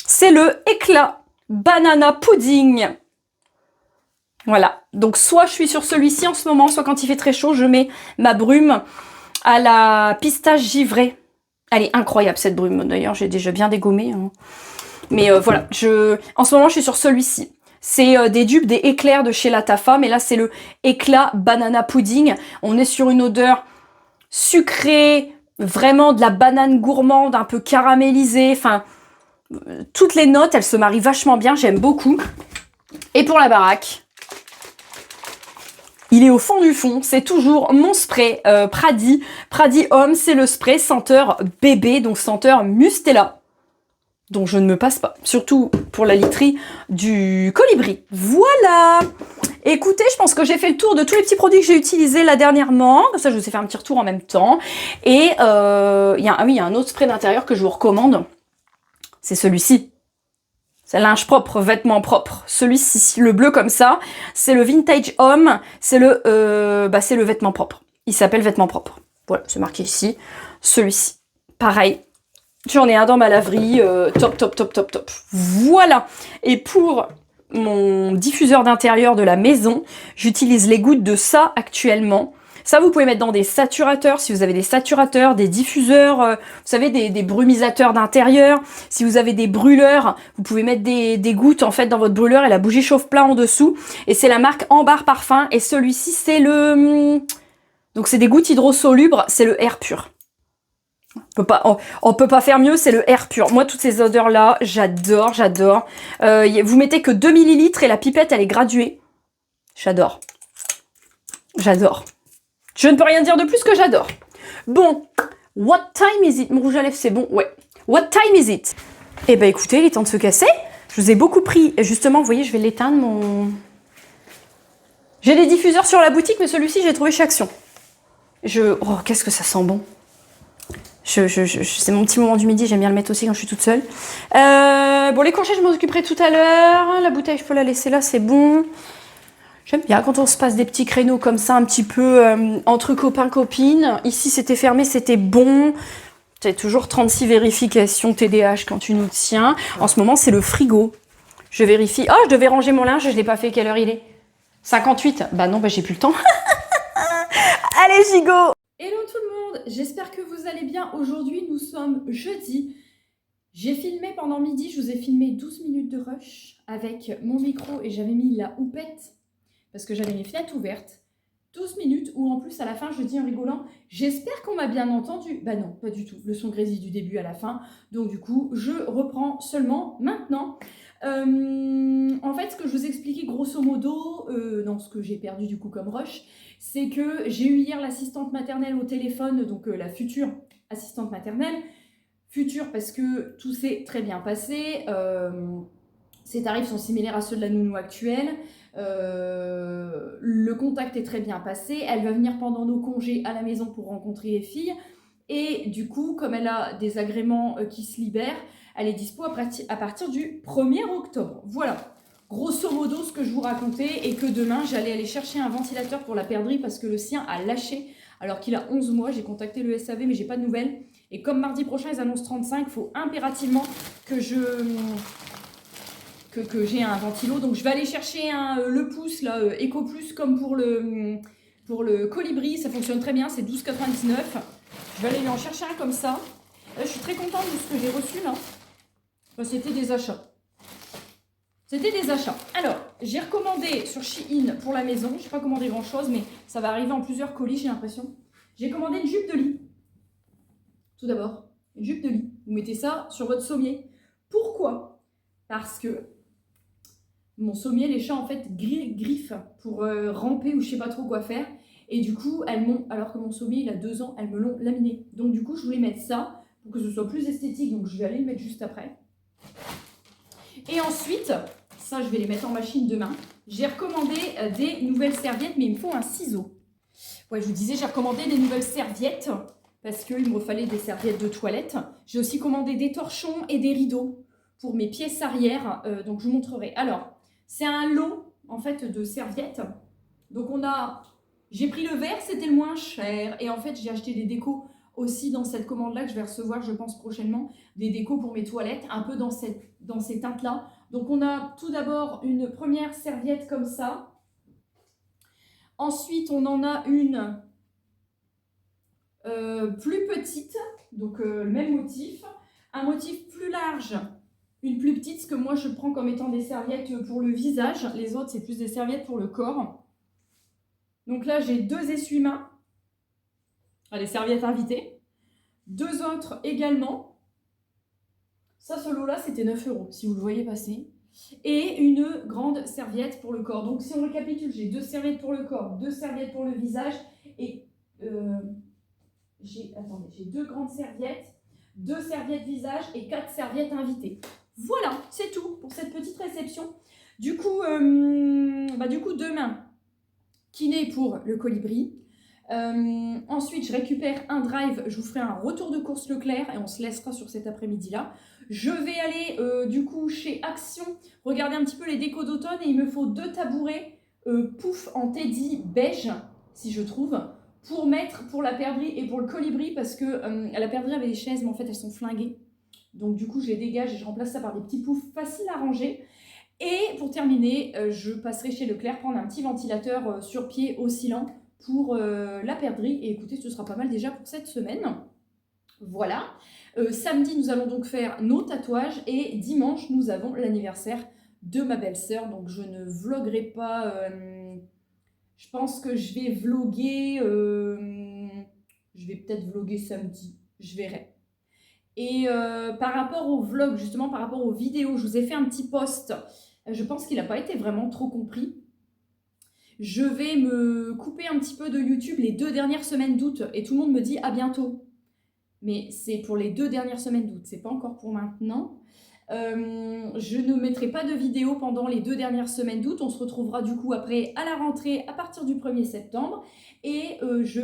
C'est le Éclat Banana Pudding. Voilà. Donc, soit je suis sur celui-ci en ce moment, soit quand il fait très chaud, je mets ma brume à la pistache givrée. Elle est incroyable, cette brume. D'ailleurs, j'ai déjà bien dégommé, hein. Mais voilà, en ce moment, je suis sur celui-ci. C'est des dupes, des éclairs de chez Latafa, mais là, c'est le Éclat Banana Pudding. On est sur une odeur sucrée, vraiment de la banane gourmande, un peu caramélisée. Enfin, toutes les notes, elles se marient vachement bien, j'aime beaucoup. Et pour la baraque, il est au fond du fond, c'est toujours mon spray Pradi. Pradi Homme, c'est le spray senteur bébé, donc senteur Mustela, dont je ne me passe pas, surtout pour la literie du colibri. Voilà. Écoutez, je pense que j'ai fait le tour de tous les petits produits que j'ai utilisés là dernièrement. Comme ça, je vous ai fait un petit retour en même temps. Et il y a un autre spray d'intérieur que je vous recommande. C'est celui-ci. C'est linge propre, vêtements propres. Celui-ci, le bleu comme ça, c'est le Vintage Homme. C'est le vêtement propre. Il s'appelle vêtement propre. Voilà, c'est marqué ici. Celui-ci, pareil. J'en ai un dans ma laverie, top, top, top, top, top. Voilà. Et pour mon diffuseur d'intérieur de la maison, j'utilise les gouttes de ça actuellement. Ça, vous pouvez mettre dans des saturateurs, si vous avez des saturateurs, des diffuseurs, vous savez, des brumisateurs d'intérieur. Si vous avez des brûleurs, vous pouvez mettre des gouttes, en fait, dans votre brûleur et la bougie chauffe plein en dessous. Et c'est la marque Ambar Parfum. Et celui-ci, c'est le... Donc, c'est des gouttes hydrosolubres, c'est le Air Pur. On peut pas faire mieux, c'est le air pur. Moi, toutes ces odeurs-là, j'adore, j'adore. Vous mettez que 2 millilitres et la pipette, elle est graduée. J'adore. J'adore. Je ne peux rien dire de plus que j'adore. Bon, what time is it? Mon rouge à lèvres, c'est bon? Ouais. What time is it? Eh ben écoutez, il est temps de se casser. Je vous ai beaucoup pris. Et justement, vous voyez, je vais l'éteindre, mon... J'ai des diffuseurs sur la boutique, mais celui-ci, j'ai trouvé chez Action. Oh, qu'est-ce que ça sent bon. C'est mon petit moment du midi, j'aime bien le mettre aussi quand je suis toute seule. Bon, les courgettes, je m'en occuperai tout à l'heure. La bouteille, je peux la laisser là, c'est bon. J'aime bien quand on se passe des petits créneaux comme ça, un petit peu entre copains-copines. Ici, c'était fermé, c'était bon. C'est toujours 36 vérifications TDH quand tu nous tiens. En ce moment, c'est le frigo. Je vérifie. Oh, je devais ranger mon linge, je ne l'ai pas fait. Quelle heure il est? 58. Bah non, bah j'ai plus le temps. Allez, gigot! Hello tout le monde, j'espère que vous allez bien. Aujourd'hui, nous sommes jeudi. J'ai filmé pendant midi, je vous ai filmé 12 minutes de rush avec mon micro et j'avais mis la houppette parce que j'avais mes fenêtres ouvertes. 12 minutes où en plus à la fin je dis en rigolant, j'espère qu'on m'a bien entendu. Bah non, pas du tout, le son grésille du début à la fin. Donc du coup, je reprends seulement maintenant. En fait, ce que je vous expliquais grosso modo, dans ce que j'ai perdu du coup comme rush, c'est que j'ai eu hier l'assistante maternelle au téléphone, donc la future assistante maternelle. Future parce que tout s'est très bien passé. Ses tarifs sont similaires à ceux de la nounou actuelle. Le contact est très bien passé. Elle va venir pendant nos congés à la maison pour rencontrer les filles. Et du coup, comme elle a des agréments qui se libèrent, elle est dispo à partir du 1er octobre. Voilà, grosso modo ce que je vous racontais, et que demain, j'allais aller chercher un ventilateur pour la perdrix parce que le sien a lâché alors qu'il a 11 mois. J'ai contacté le SAV mais j'ai pas de nouvelles. Et comme mardi prochain, ils annoncent 35, il faut impérativement que j'ai un ventilo. Donc je vais aller chercher le pouce, là, Eco Plus, comme pour le colibri. Ça fonctionne très bien, c'est 12,99. Je vais aller lui en chercher un comme ça. Je suis très contente de ce que j'ai reçu là. C'était des achats. C'était des achats. Alors, j'ai recommandé sur Shein pour la maison. Je n'ai pas commandé grand chose, mais ça va arriver en plusieurs colis, j'ai l'impression. J'ai commandé une jupe de lit. Tout d'abord, une jupe de lit. Vous mettez ça sur votre sommier. Pourquoi? Parce que mon sommier, les chats en fait griffent pour ramper ou je sais pas trop quoi faire. Et du coup, elles m'ont, alors que mon sommier il a 2 ans, elles me l'ont laminé. Donc du coup, je voulais mettre ça pour que ce soit plus esthétique. Donc je vais aller le mettre juste après. Et ensuite, ça je vais les mettre en machine demain. J'ai recommandé des nouvelles serviettes, mais il me faut un ciseau. Ouais, je vous disais, j'ai recommandé des nouvelles serviettes parce qu'il me fallait des serviettes de toilette. J'ai aussi commandé des torchons et des rideaux pour mes pièces arrière. Donc je vous montrerai. Alors, c'est un lot en fait de serviettes. Donc j'ai pris le vert, c'était le moins cher. Et en fait, j'ai acheté des décos aussi dans cette commande-là que je vais recevoir, je pense, prochainement. Des décos pour mes toilettes, un peu dans ces teintes-là. Donc on a tout d'abord une première serviette comme ça. Ensuite, on en a une plus petite, donc le même motif. Un motif plus large, une plus petite, ce que moi je prends comme étant des serviettes pour le visage. Les autres, c'est plus des serviettes pour le corps. Donc là, j'ai 2 essuie-mains. Les serviettes invitées. 2 autres également. Ça, ce lot-là, c'était 9 €, si vous le voyez passer. Et une grande serviette pour le corps. Donc, si on récapitule, j'ai 2 serviettes pour le corps, 2 serviettes pour le visage. Et j'ai 2 grandes serviettes, 2 serviettes visage et 4 serviettes invitées. Voilà, c'est tout pour cette petite réception. Du coup, demain, kiné pour le colibri. Ensuite, je récupère un drive, je vous ferai un retour de course Leclerc et on se laissera sur cet après-midi-là. Je vais aller du coup chez Action, regarder un petit peu les décos d'automne et il me faut 2 tabourets pouf en teddy beige, si je trouve, pour mettre pour la perdrix et pour le colibri parce que la perdrix avait des chaises mais en fait elles sont flinguées. Donc du coup je les dégage et je remplace ça par des petits poufs faciles à ranger. Et pour terminer, je passerai chez Leclerc prendre un petit ventilateur sur pied oscillant pour la perdrix. Et écoutez, ce sera pas mal déjà pour cette semaine. Voilà. Samedi, nous allons donc faire nos tatouages. Et dimanche, nous avons l'anniversaire de ma belle-sœur. Donc je ne vloguerai pas. Je pense que je vais vloguer. Je vais peut-être vloguer samedi. Je verrai. Et par rapport au vlog, justement par rapport aux vidéos, je vous ai fait un petit post. Je pense qu'il n'a pas été vraiment trop compris. Je vais me couper un petit peu de YouTube les 2 dernières semaines d'août et tout le monde me dit à bientôt. Mais c'est pour les 2 dernières semaines d'août, c'est pas encore pour maintenant. Je ne mettrai pas de vidéo pendant les 2 dernières semaines d'août. On se retrouvera du coup après à la rentrée à partir du 1er septembre. Et je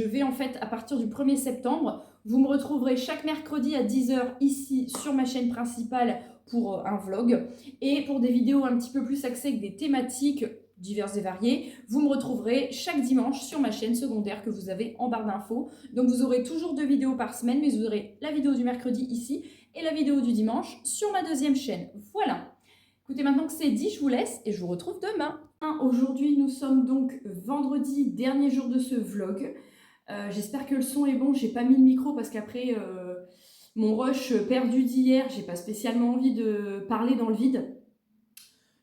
vais en fait à partir du 1er septembre, vous me retrouverez chaque mercredi à 10h ici sur ma chaîne principale pour un vlog. Et pour des vidéos un petit peu plus axées avec des thématiques diverses et variées, vous me retrouverez chaque dimanche sur ma chaîne secondaire que vous avez en barre d'infos. Donc vous aurez toujours 2 vidéos par semaine, mais vous aurez la vidéo du mercredi ici et la vidéo du dimanche sur ma deuxième chaîne. Voilà. Écoutez, maintenant que c'est dit, je vous laisse et je vous retrouve demain. Aujourd'hui, nous sommes donc vendredi, dernier jour de ce vlog. J'espère que le son est bon. J'ai pas mis le micro parce qu'après mon rush perdu d'hier, j'ai pas spécialement envie de parler dans le vide.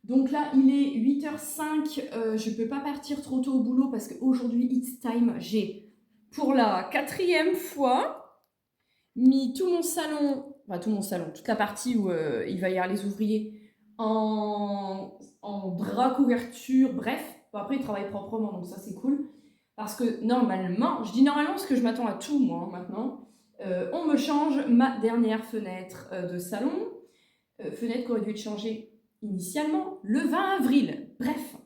Donc là, il est 8h05, je ne peux pas partir trop tôt au boulot parce qu'aujourd'hui, it's time, j'ai pour la 4e fois mis tout mon salon, toute la partie où il va y avoir les ouvriers, en drap couverture, bref. Bon, après, ils travaillent proprement, donc ça, c'est cool. Parce que normalement, je dis normalement parce que je m'attends à tout, moi, maintenant. On me change ma dernière fenêtre de salon, fenêtre qui aurait dû être changée initialement le 20 avril. Bref,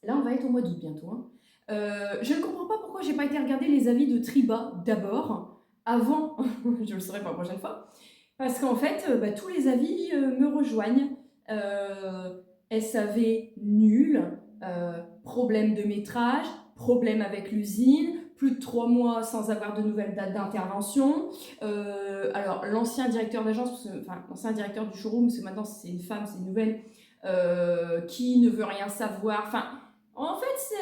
là on va être au mois d'août bientôt. Hein. Je ne comprends pas pourquoi j'ai pas été regarder les avis de Triba d'abord, avant, je le saurai pour la prochaine fois, parce qu'en fait, tous les avis me rejoignent. SAV nul, problème de métrage, problème avec l'usine, plus de 3 mois sans avoir de nouvelles dates d'intervention. Alors, l'ancien directeur d'agence, enfin, l'ancien directeur du showroom, parce que maintenant c'est une femme, c'est une nouvelle, qui ne veut rien savoir. Enfin, en fait,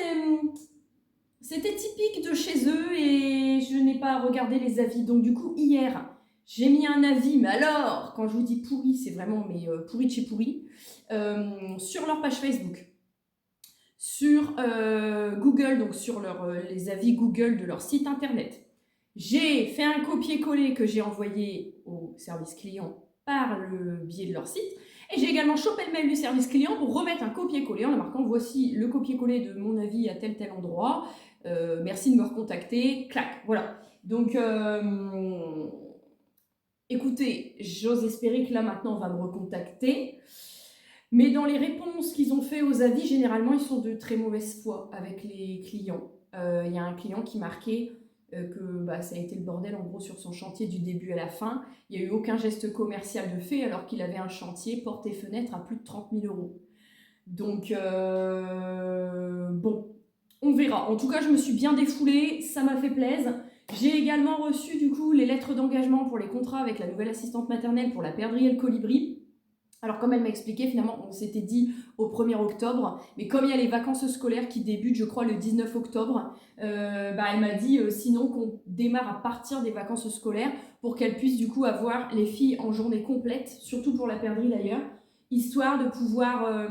c'était typique de chez eux et je n'ai pas regardé les avis. Donc, du coup, hier, j'ai mis un avis, mais alors, quand je vous dis pourri, c'est vraiment pourri de chez pourri, sur leur page Facebook. Sur Google, donc sur les avis Google de leur site internet. J'ai fait un copier-coller que j'ai envoyé au service client par le biais de leur site. Et j'ai également chopé le mail du service client pour remettre un copier-coller en marquant voici le copier-coller de mon avis à tel endroit. Merci de me recontacter. Clac, voilà. Donc, écoutez, j'ose espérer que là maintenant on va me recontacter. Mais dans les réponses qu'ils ont fait aux avis, généralement, ils sont de très mauvaise foi avec les clients. Il y a un client qui marquait que ça a été le bordel en gros sur son chantier du début à la fin. Il n'y a eu aucun geste commercial de fait alors qu'il avait un chantier porte et fenêtre à plus de 30 000 €. Donc, bon, on verra. En tout cas, je me suis bien défoulée, ça m'a fait plaisir. J'ai également reçu du coup les lettres d'engagement pour les contrats avec la nouvelle assistante maternelle pour la perdrix et le colibri. Alors comme elle m'a expliqué, finalement on s'était dit au 1er octobre, mais comme il y a les vacances scolaires qui débutent je crois le 19 octobre, elle m'a dit sinon qu'on démarre à partir des vacances scolaires pour qu'elle puisse du coup avoir les filles en journée complète, surtout pour la perdrix d'ailleurs, histoire de pouvoir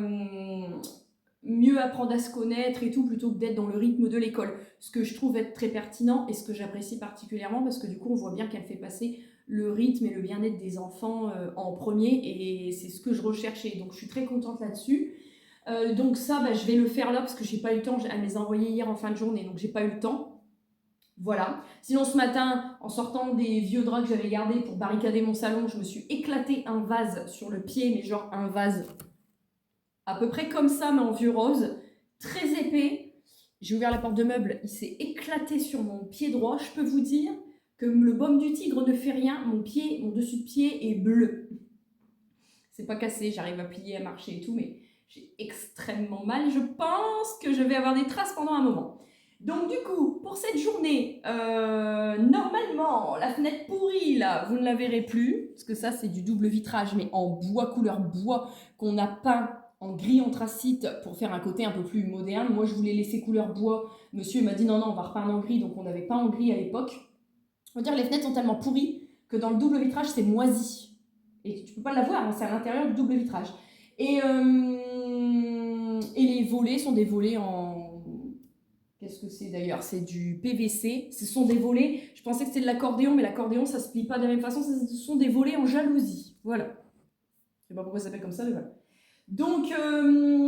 mieux apprendre à se connaître et tout plutôt que d'être dans le rythme de l'école. Ce que je trouve être très pertinent et ce que j'apprécie particulièrement parce que du coup on voit bien qu'elle fait passer le rythme et le bien-être des enfants en premier et c'est ce que je recherchais. Donc je suis très contente là-dessus. Donc ça, je vais le faire là parce que j'ai pas eu le temps. Elle me les a envoyés hier en fin de journée, donc j'ai pas eu le temps. Voilà. Sinon ce matin, en sortant des vieux draps que j'avais gardés pour barricader mon salon, je me suis éclaté un vase sur le pied, mais genre un vase à peu près comme ça, mais en vieux rose, très épais. J'ai ouvert la porte de meuble, il s'est éclaté sur mon pied droit. Je peux vous dire que le baume du tigre ne fait rien, mon dessus de pied est bleu. C'est pas cassé, j'arrive à plier, à marcher et tout, mais j'ai extrêmement mal. Je pense que je vais avoir des traces pendant un moment. Donc du coup, pour cette journée, normalement, la fenêtre pourrie, là, vous ne la verrez plus, parce que ça, c'est du double vitrage, mais en bois, couleur bois, qu'on a peint en gris anthracite pour faire un côté un peu plus moderne. Moi, je voulais laisser couleur bois. Monsieur m'a dit non, on va repeindre en gris, donc on n'avait pas en gris à l'époque. On va dire les fenêtres sont tellement pourries que dans le double vitrage, c'est moisi. Et tu peux pas la voir, hein, c'est à l'intérieur du double vitrage. Et les volets sont des volets en... Qu'est-ce que c'est d'ailleurs? C'est du PVC. Ce sont des volets. Je pensais que c'était de l'accordéon, mais l'accordéon, ça se plie pas de la même façon. Ce sont des volets en jalousie. Voilà. Je sais pas pourquoi ça s'appelle comme ça, mais voilà. Donc,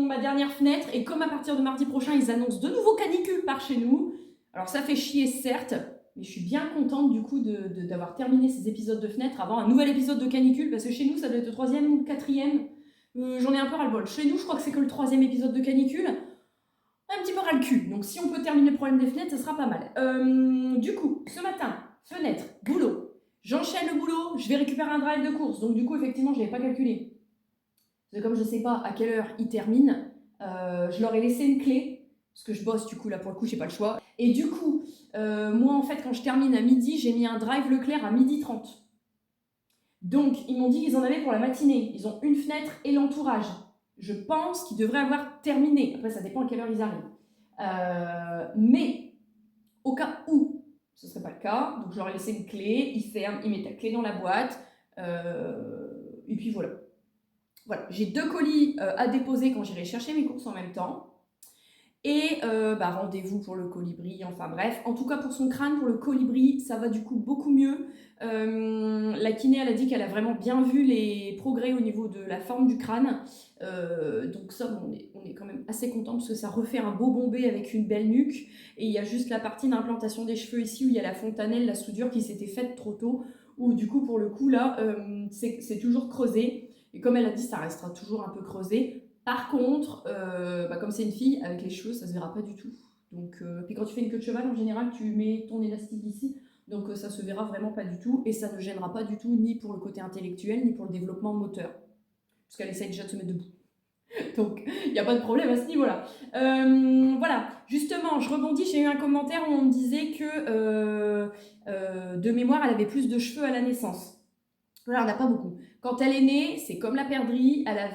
ma dernière fenêtre, et comme à partir de mardi prochain, ils annoncent de nouveaux canicules par chez nous. Alors, ça fait chier, certes, mais je suis bien contente du coup d'avoir terminé ces épisodes de fenêtre avant un nouvel épisode de canicule, parce que chez nous, ça doit être le 3e ou le 4e. J'en ai un peu ras-le-bol. Chez nous, je crois que c'est que le 3e épisode de canicule. Un petit peu ras le cul. Donc, si on peut terminer le problème des fenêtres, ça sera pas mal. Du coup, ce matin, fenêtre, boulot. J'enchaîne le boulot, je vais récupérer un drive de course. Donc, du coup, effectivement, je n'avais pas calculé. Parce que comme je ne sais pas à quelle heure ils terminent, je leur ai laissé une clé. Parce que je bosse, du coup, là, pour le coup, j'ai pas le choix. Et du coup, moi, en fait, quand je termine à midi, j'ai mis un drive Leclerc à 12h30. Donc, ils m'ont dit qu'ils en avaient pour la matinée. Ils ont une fenêtre et l'entourage. Je pense qu'ils devraient avoir terminé. Après, ça dépend à quelle heure ils arrivent. Mais, au cas où ce ne serait pas le cas, donc je leur ai laissé une clé, ils ferment, ils mettent la clé dans la boîte. Et puis voilà. Voilà, j'ai 2 colis à déposer quand j'irai chercher mes courses en même temps. Et rendez-vous pour le colibri, enfin bref. En tout cas, pour son crâne, pour le colibri, ça va du coup beaucoup mieux. La kiné, elle a dit qu'elle a vraiment bien vu les progrès au niveau de la forme du crâne. Donc ça, bon, on est quand même assez content parce que ça refait un beau bombé avec une belle nuque. Et il y a juste la partie d'implantation des cheveux ici où il y a la fontanelle, la soudure qui s'était faite trop tôt. Où du coup, pour le coup, là, c'est toujours creusé. Et comme elle a dit, ça restera toujours un peu creusé. Par contre, comme c'est une fille, avec les cheveux, ça se verra pas du tout. Donc, puis quand tu fais une queue de cheval, en général, tu mets ton élastique ici. Donc, ça se verra vraiment pas du tout. Et ça ne gênera pas du tout, ni pour le côté intellectuel, ni pour le développement moteur. Parce qu'elle essaye déjà de se mettre debout. Donc, il n'y a pas de problème à ce niveau-là. Voilà, justement, je rebondis, j'ai eu un commentaire où on me disait que, de mémoire, elle avait plus de cheveux à la naissance. Voilà, elle n'a pas beaucoup. Quand elle est née, c'est comme la perdrix, la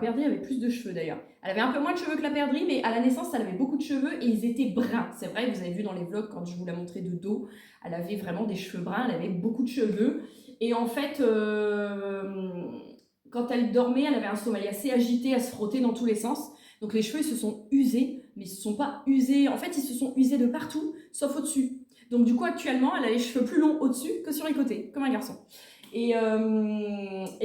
perdrix avait plus de cheveux d'ailleurs. Elle avait un peu moins de cheveux que la perdrix, mais à la naissance, elle avait beaucoup de cheveux et ils étaient bruns. C'est vrai, vous avez vu dans les vlogs, quand je vous la montrais de dos, elle avait vraiment des cheveux bruns, elle avait beaucoup de cheveux. Et en fait, quand elle dormait, elle avait un sommeil assez agité, à se frotter dans tous les sens. Donc les cheveux, ils se sont usés, mais ils se sont pas usés. En fait, ils se sont usés de partout, sauf au-dessus. Donc du coup, actuellement, elle a les cheveux plus longs au-dessus que sur les côtés, comme un garçon. Et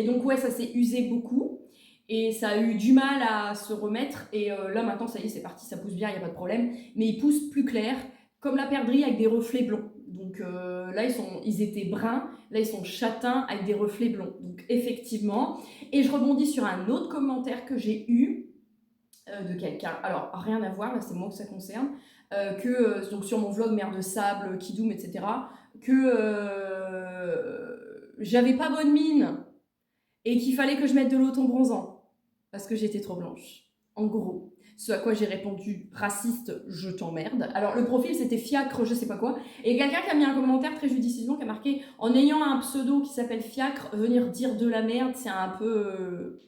donc, ouais, ça s'est usé beaucoup. Et ça a eu du mal à se remettre. Et là, maintenant, ça y est, c'est parti, ça pousse bien, il n'y a pas de problème. Mais ils poussent plus clair, comme la perdrix avec des reflets blonds. Donc là, ils étaient bruns. Là, ils sont châtains avec des reflets blonds. Donc, effectivement. Et je rebondis sur un autre commentaire que j'ai eu de quelqu'un. Alors, rien à voir, là, c'est moi que ça concerne. Donc, sur mon vlog Mère de Sable, Kidoum, etc. J'avais pas bonne mine et qu'il fallait que je mette de l'auton bronzant parce que j'étais trop blanche. En gros, ce à quoi j'ai répondu raciste, je t'emmerde. Alors le profil c'était fiacre, je sais pas quoi, et quelqu'un qui a mis un commentaire très judicieusement qui a marqué en ayant un pseudo qui s'appelle fiacre, venir dire de la merde, c'est un peu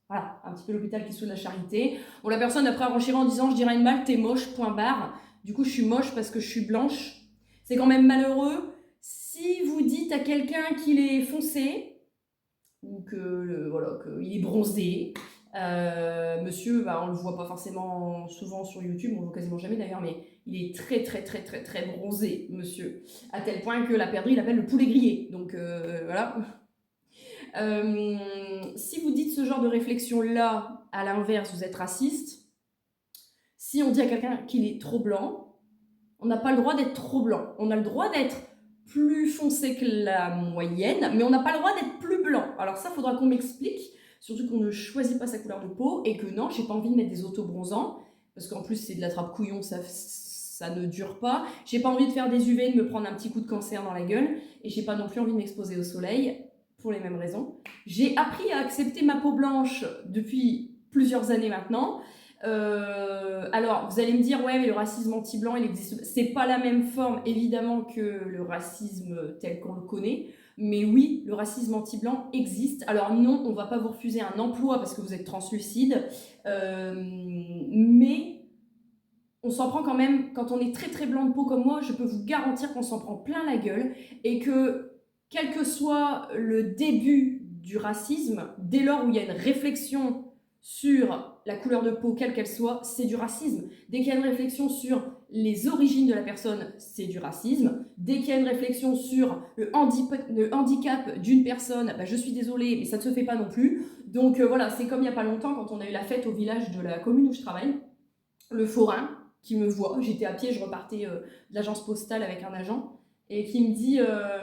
voilà, un petit peu l'hôpital qui soude la charité. Bon, la personne après a renchéré en disant je dirais une balle, t'es moche, point barre. Du coup, je suis moche parce que je suis blanche. C'est quand même malheureux. Si vous dites à quelqu'un qu'il est foncé, ou qu'il est bronzé, monsieur, on le voit pas forcément souvent sur YouTube, on le voit quasiment jamais d'ailleurs, mais il est très très très très très bronzé, monsieur. À tel point que la perdrix, il appelle le poulet grillé. Donc voilà. Si vous dites ce genre de réflexion-là, à l'inverse, vous êtes raciste. Si on dit à quelqu'un qu'il est trop blanc, on n'a pas le droit d'être trop blanc. On a le droit d'être plus foncé que la moyenne, mais on n'a pas le droit d'être plus blanc. Alors ça, il faudra qu'on m'explique, surtout qu'on ne choisit pas sa couleur de peau, et que non, j'ai pas envie de mettre des autobronzants, parce qu'en plus c'est de la trappe couillon, ça ne dure pas. J'ai pas envie de faire des UV, de me prendre un petit coup de cancer dans la gueule, et j'ai pas non plus envie de m'exposer au soleil, pour les mêmes raisons. J'ai appris à accepter ma peau blanche depuis plusieurs années maintenant. Alors, vous allez me dire, ouais, mais le racisme anti-blanc, il existe. C'est pas la même forme, évidemment, que le racisme tel qu'on le connaît. Mais oui, le racisme anti-blanc existe. Alors non, on va pas vous refuser un emploi parce que vous êtes translucide. Mais on s'en prend quand même, quand on est très très blanc de peau comme moi, je peux vous garantir qu'on s'en prend plein la gueule. Et que, quel que soit le début du racisme, dès lors où il y a une réflexion sur la couleur de peau, quelle qu'elle soit, c'est du racisme. Dès qu'il y a une réflexion sur les origines de la personne, c'est du racisme. Dès qu'il y a une réflexion sur le handicap d'une personne, bah, je suis désolée, mais ça ne se fait pas non plus. Donc voilà, c'est comme il n'y a pas longtemps, quand on a eu la fête au village de la commune où je travaille, le forain qui me voit, j'étais à pied, je repartais de l'agence postale avec un agent, et qui me dit ah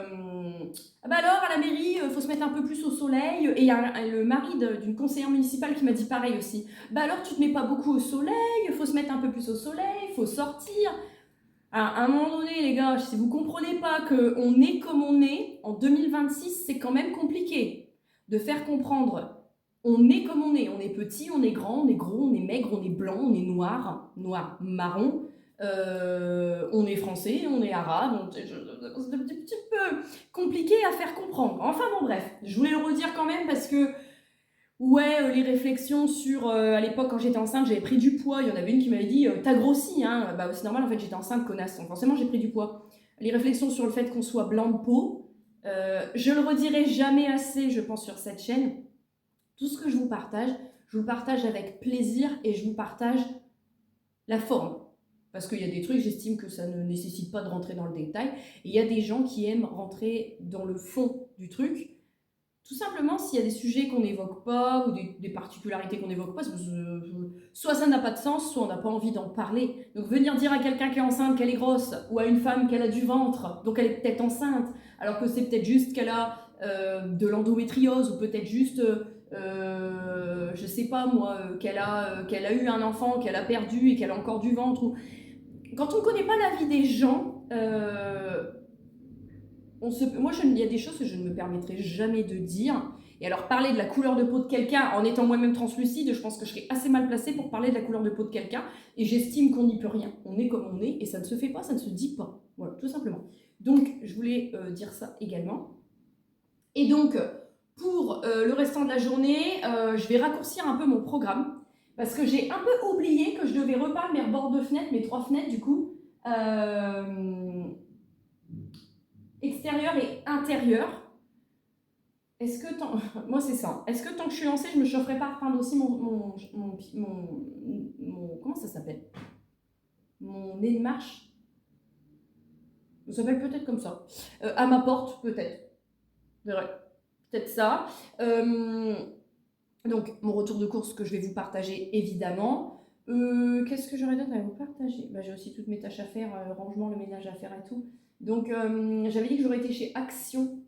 bah alors à la mairie faut se mettre un peu plus au soleil, et il y a le mari d'une conseillère municipale qui m'a dit pareil aussi, bah alors tu te mets pas beaucoup au soleil, faut se mettre un peu plus au soleil, faut sortir. Alors, à un moment donné les gars, si vous comprenez pas qu'on est comme on est en 2026, c'est quand même compliqué de faire comprendre. On est comme on est petit, on est grand, on est gros, on est maigre, on est blanc, on est noir, marron, on est français, on est arabe, c'est un petit peu compliqué à faire comprendre. Enfin bon bref, je voulais le redire quand même parce que ouais, les réflexions sur à l'époque quand j'étais enceinte, j'avais pris du poids, il y en avait une qui m'avait dit t'as grossi hein, bah c'est normal en fait, j'étais enceinte connasse, donc forcément j'ai pris du poids. Les réflexions sur le fait qu'on soit blanc de peau, je le redirai jamais assez je pense sur cette chaîne. Tout ce que je vous le partage avec plaisir et je vous partage la forme. Parce qu'il y a des trucs, j'estime que ça ne nécessite pas de rentrer dans le détail. Et il y a des gens qui aiment rentrer dans le fond du truc. Tout simplement, s'il y a des sujets qu'on n'évoque pas ou des particularités qu'on n'évoque pas, soit ça n'a pas de sens, soit on n'a pas envie d'en parler. Donc venir dire à quelqu'un qui est enceinte qu'elle est grosse, ou à une femme qu'elle a du ventre, donc elle est peut-être enceinte, alors que c'est peut-être juste qu'elle a de l'endométriose, ou peut-être juste, je sais pas moi, qu'elle a eu un enfant, qu'elle a perdu et qu'elle a encore du ventre. Quand on ne connaît pas la vie des gens, il y a des choses que je ne me permettrai jamais de dire. Et alors, parler de la couleur de peau de quelqu'un en étant moi-même translucide, je pense que je serais assez mal placée pour parler de la couleur de peau de quelqu'un. Et j'estime qu'on n'y peut rien. On est comme on est et ça ne se fait pas, ça ne se dit pas. Voilà, tout simplement. Donc, je voulais dire ça également. Et donc, pour le restant de la journée, je vais raccourcir un peu mon programme. Parce que j'ai un peu oublié que je devais repeindre mes rebords de fenêtres, mes 3 fenêtres du coup. Extérieur et intérieur. Est-ce que tant... Moi c'est ça. Est-ce que tant que je suis lancée, je me chaufferai pas à repeindre aussi mon comment ça s'appelle, mon nez de marche. Ça s'appelle peut-être comme ça. À ma porte peut-être. Peut-être ça. Donc mon retour de course que je vais vous partager évidemment. Qu'est-ce que j'aurais d'autre à vous partager? Bah, j'ai aussi toutes mes tâches à faire, le rangement, le ménage à faire et tout. Donc j'avais dit que j'aurais été chez Action,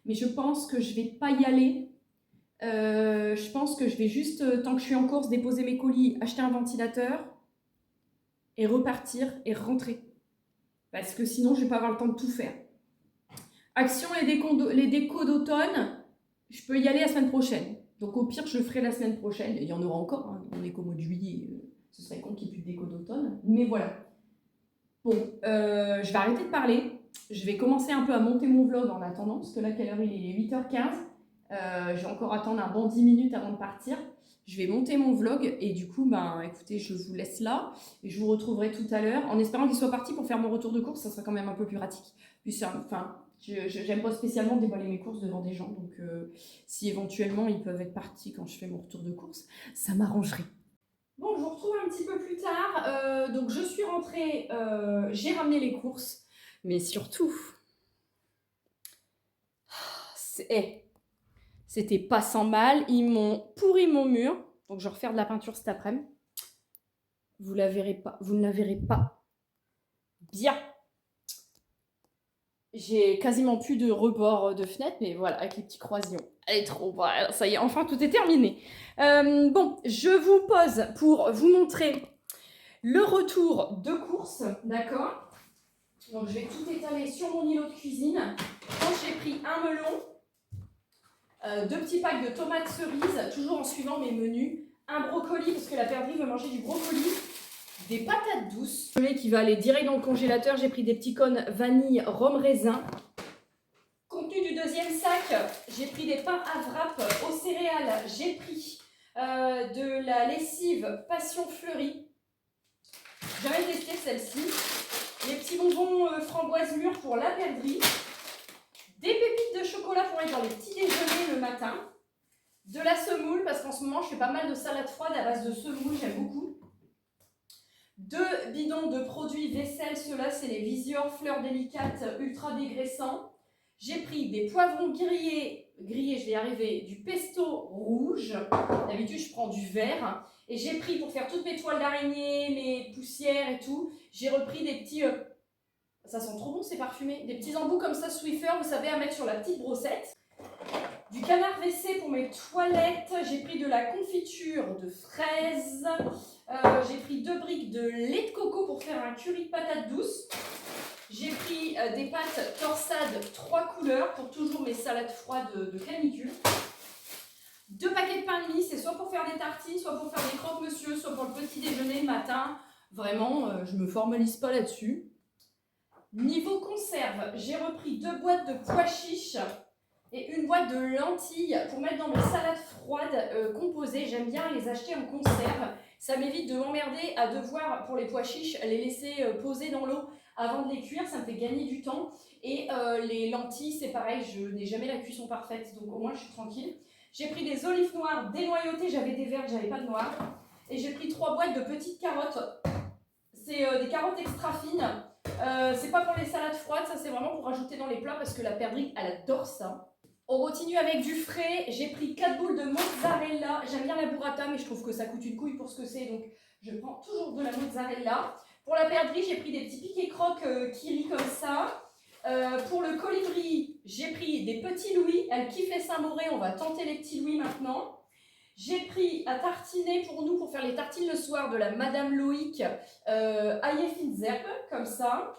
mais je pense que je vais pas y aller. Je pense que je vais juste, tant que je suis en course, déposer mes colis, acheter un ventilateur et repartir et rentrer. Parce que sinon je vais pas avoir le temps de tout faire. Action, les décos d'automne, je peux y aller la semaine prochaine. Donc au pire, je le ferai la semaine prochaine. Il y en aura encore, hein. On est qu'au mois de juillet, ce serait con qu'il n'y ait plus de déco d'automne. Mais voilà. Bon, je vais arrêter de parler. Je vais commencer un peu à monter mon vlog en attendant, parce que là, quelle heure il est 8h15. Je vais encore attendre un bon 10 minutes avant de partir. Je vais monter mon vlog et du coup, ben, écoutez, je vous laisse là et je vous retrouverai tout à l'heure en espérant qu'il soit parti pour faire mon retour de course. Ça sera quand même un peu plus pratique. Puis, enfin, j'aime pas spécialement déballer mes courses devant des gens, donc si éventuellement ils peuvent être partis quand je fais mon retour de course, ça m'arrangerait. Bon, je vous retrouve un petit peu plus tard. Donc, je suis rentrée, j'ai ramené les courses, mais surtout, c'était pas sans mal. Ils m'ont pourri mon mur, donc je vais refaire de la peinture cet après-midi. Vous la verrez pas, vous ne la verrez pas bien. J'ai quasiment plus de rebord de fenêtre, mais voilà, avec les petits croisillons. Elle est trop belle, ça y est, enfin tout est terminé. Bon, je vous pose pour vous montrer le retour de course, d'accord? Donc je vais tout étaler sur mon îlot de cuisine. Donc j'ai pris un melon, 2 petits packs de tomates cerises, toujours en suivant mes menus, un brocoli, parce que la perdrix veut manger du brocoli, des patates douces, qui va aller direct dans le congélateur. J'ai pris des petits cônes vanille rhum raisin. Contenu du deuxième sac, j'ai pris des pains à wrap aux céréales, j'ai pris de la lessive passion fleurie. J'avais testé celle-ci. Les petits bonbons framboise mûre pour la perdrix. Des pépites de chocolat pour être dans les petits déjeuners le matin. De la semoule, parce qu'en ce moment je fais pas mal de salade froide à base de semoule, j'aime beaucoup. 2 bidons de produits vaisselle, ceux-là c'est les Visior Fleurs Délicates Ultra Dégraissants. J'ai pris des poivrons grillés, je vais y arriver, du pesto rouge. D'habitude, je prends du vert. Et j'ai pris, pour faire toutes mes toiles d'araignée, mes poussières et tout, j'ai repris des petits... ça sent trop bon, c'est parfumé. Des petits embouts comme ça, Swiffer, vous savez, à mettre sur la petite brossette. Du canard WC pour mes toilettes. J'ai pris de la confiture de fraises. J'ai pris 2 briques de lait de coco pour faire un curry de patates douces. J'ai pris des pâtes torsades 3 couleurs pour toujours mes salades froides de canicule. 2 paquets de pain de mie, c'est soit pour faire des tartines, soit pour faire des croque-monsieur, soit pour le petit déjeuner le matin. Vraiment, je me formalise pas là-dessus. Niveau conserve, j'ai repris 2 boîtes de pois chiches et une boîte de lentilles pour mettre dans mes salades froides composées. J'aime bien les acheter en conserve. Ça m'évite de m'emmerder à devoir, pour les pois chiches, les laisser poser dans l'eau avant de les cuire. Ça me fait gagner du temps. Et les lentilles, c'est pareil, je n'ai jamais la cuisson parfaite, donc au moins je suis tranquille. J'ai pris des olives noires dénoyautées, j'avais des vertes, j'avais pas de noires. Et j'ai pris 3 boîtes de petites carottes. C'est des carottes extra fines. C'est pas pour les salades froides, ça c'est vraiment pour rajouter dans les plats parce que la perdrix, elle adore ça. On continue avec du frais. J'ai pris 4 boules de mozzarella. J'aime bien la burrata, mais je trouve que ça coûte une couille pour ce que c'est, donc je prends toujours de la mozzarella. Pour la perdrix, j'ai pris des petits piquets crocs Kiri comme ça. Pour le colibri, j'ai pris des petits louis. Elle kiffe les Saint-Moré, on va tenter les petits louis maintenant. J'ai pris à tartiner pour nous, pour faire les tartines le soir, de la Madame Loïc aillé fines herbes, comme ça.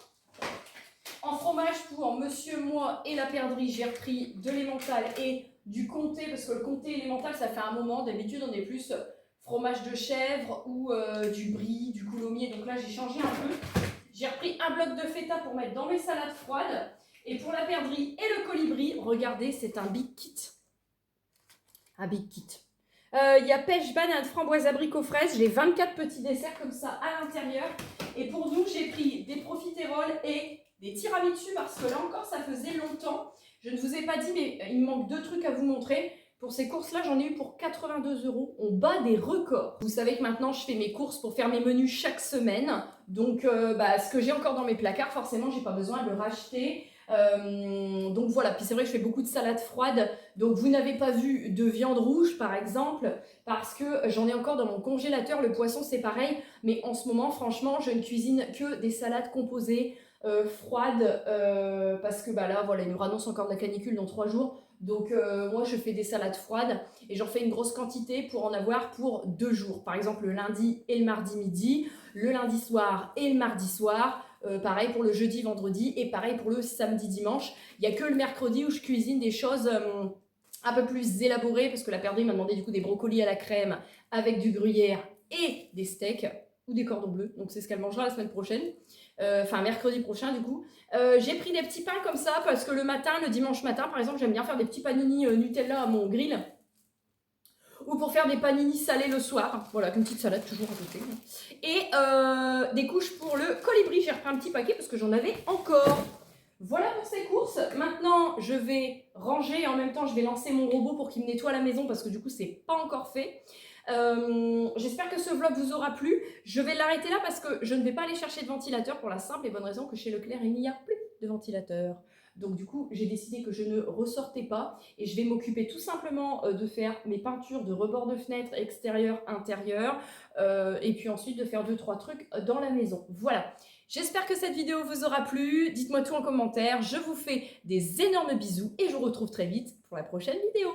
En fromage pour Monsieur Moi et la perdrix, j'ai repris de l'emmental et du comté, parce que le comté et l'emmental, ça fait un moment. D'habitude, on est plus fromage de chèvre ou du brie, du coulommiers. Donc là, j'ai changé un peu. J'ai repris un bloc de feta pour mettre dans mes salades froides. Et pour la perdrix et le colibri, regardez, c'est un big kit. Un big kit. Il y a pêche, banane, framboise, abricot, fraise. J'ai 24 petits desserts comme ça à l'intérieur. Et pour nous, j'ai pris des profiteroles et des tiramisu parce que là encore, ça faisait longtemps. Je ne vous ai pas dit, mais il me manque 2 trucs à vous montrer. Pour ces courses-là, j'en ai eu pour 82 €. On bat des records. Vous savez que maintenant, je fais mes courses pour faire mes menus chaque semaine. Donc, ce que j'ai encore dans mes placards, forcément, j'ai pas besoin de le racheter. Donc voilà, puis c'est vrai que je fais beaucoup de salades froides, donc vous n'avez pas vu de viande rouge par exemple, parce que j'en ai encore dans mon congélateur. Le poisson c'est pareil, mais en ce moment franchement je ne cuisine que des salades composées froides, parce que là voilà, il nous annonce encore de la canicule dans 3 jours, donc moi je fais des salades froides et j'en fais une grosse quantité pour en avoir pour 2 jours, par exemple le lundi et le mardi midi, le lundi soir et le mardi soir. Pareil pour le jeudi, vendredi et pareil pour le samedi, dimanche. Il n'y a que le mercredi où je cuisine des choses un peu plus élaborées parce que la perdrix m'a demandé du coup des brocolis à la crème avec du gruyère et des steaks ou des cordons bleus. Donc c'est ce qu'elle mangera la semaine prochaine. Enfin mercredi prochain du coup. J'ai pris des petits pains comme ça parce que le matin, le dimanche matin par exemple, j'aime bien faire des petits panini Nutella à mon grill. Ou pour faire des panini salés le soir. Voilà, une petite salade toujours à côté. Et des couches pour le colibri. J'ai repris un petit paquet parce que j'en avais encore. Voilà pour ces courses. Maintenant, je vais ranger et en même temps, je vais lancer mon robot pour qu'il me nettoie la maison parce que du coup, c'est pas encore fait. J'espère que ce vlog vous aura plu. Je vais l'arrêter là parce que je ne vais pas aller chercher de ventilateur pour la simple et bonne raison que chez Leclerc, il n'y a plus de ventilateur. Donc du coup, j'ai décidé que je ne ressortais pas et je vais m'occuper tout simplement de faire mes peintures de rebord de fenêtre extérieur, intérieur, et puis ensuite de faire 2-3 trucs dans la maison. Voilà. J'espère que cette vidéo vous aura plu. Dites-moi tout en commentaire. Je vous fais des énormes bisous et je vous retrouve très vite pour la prochaine vidéo.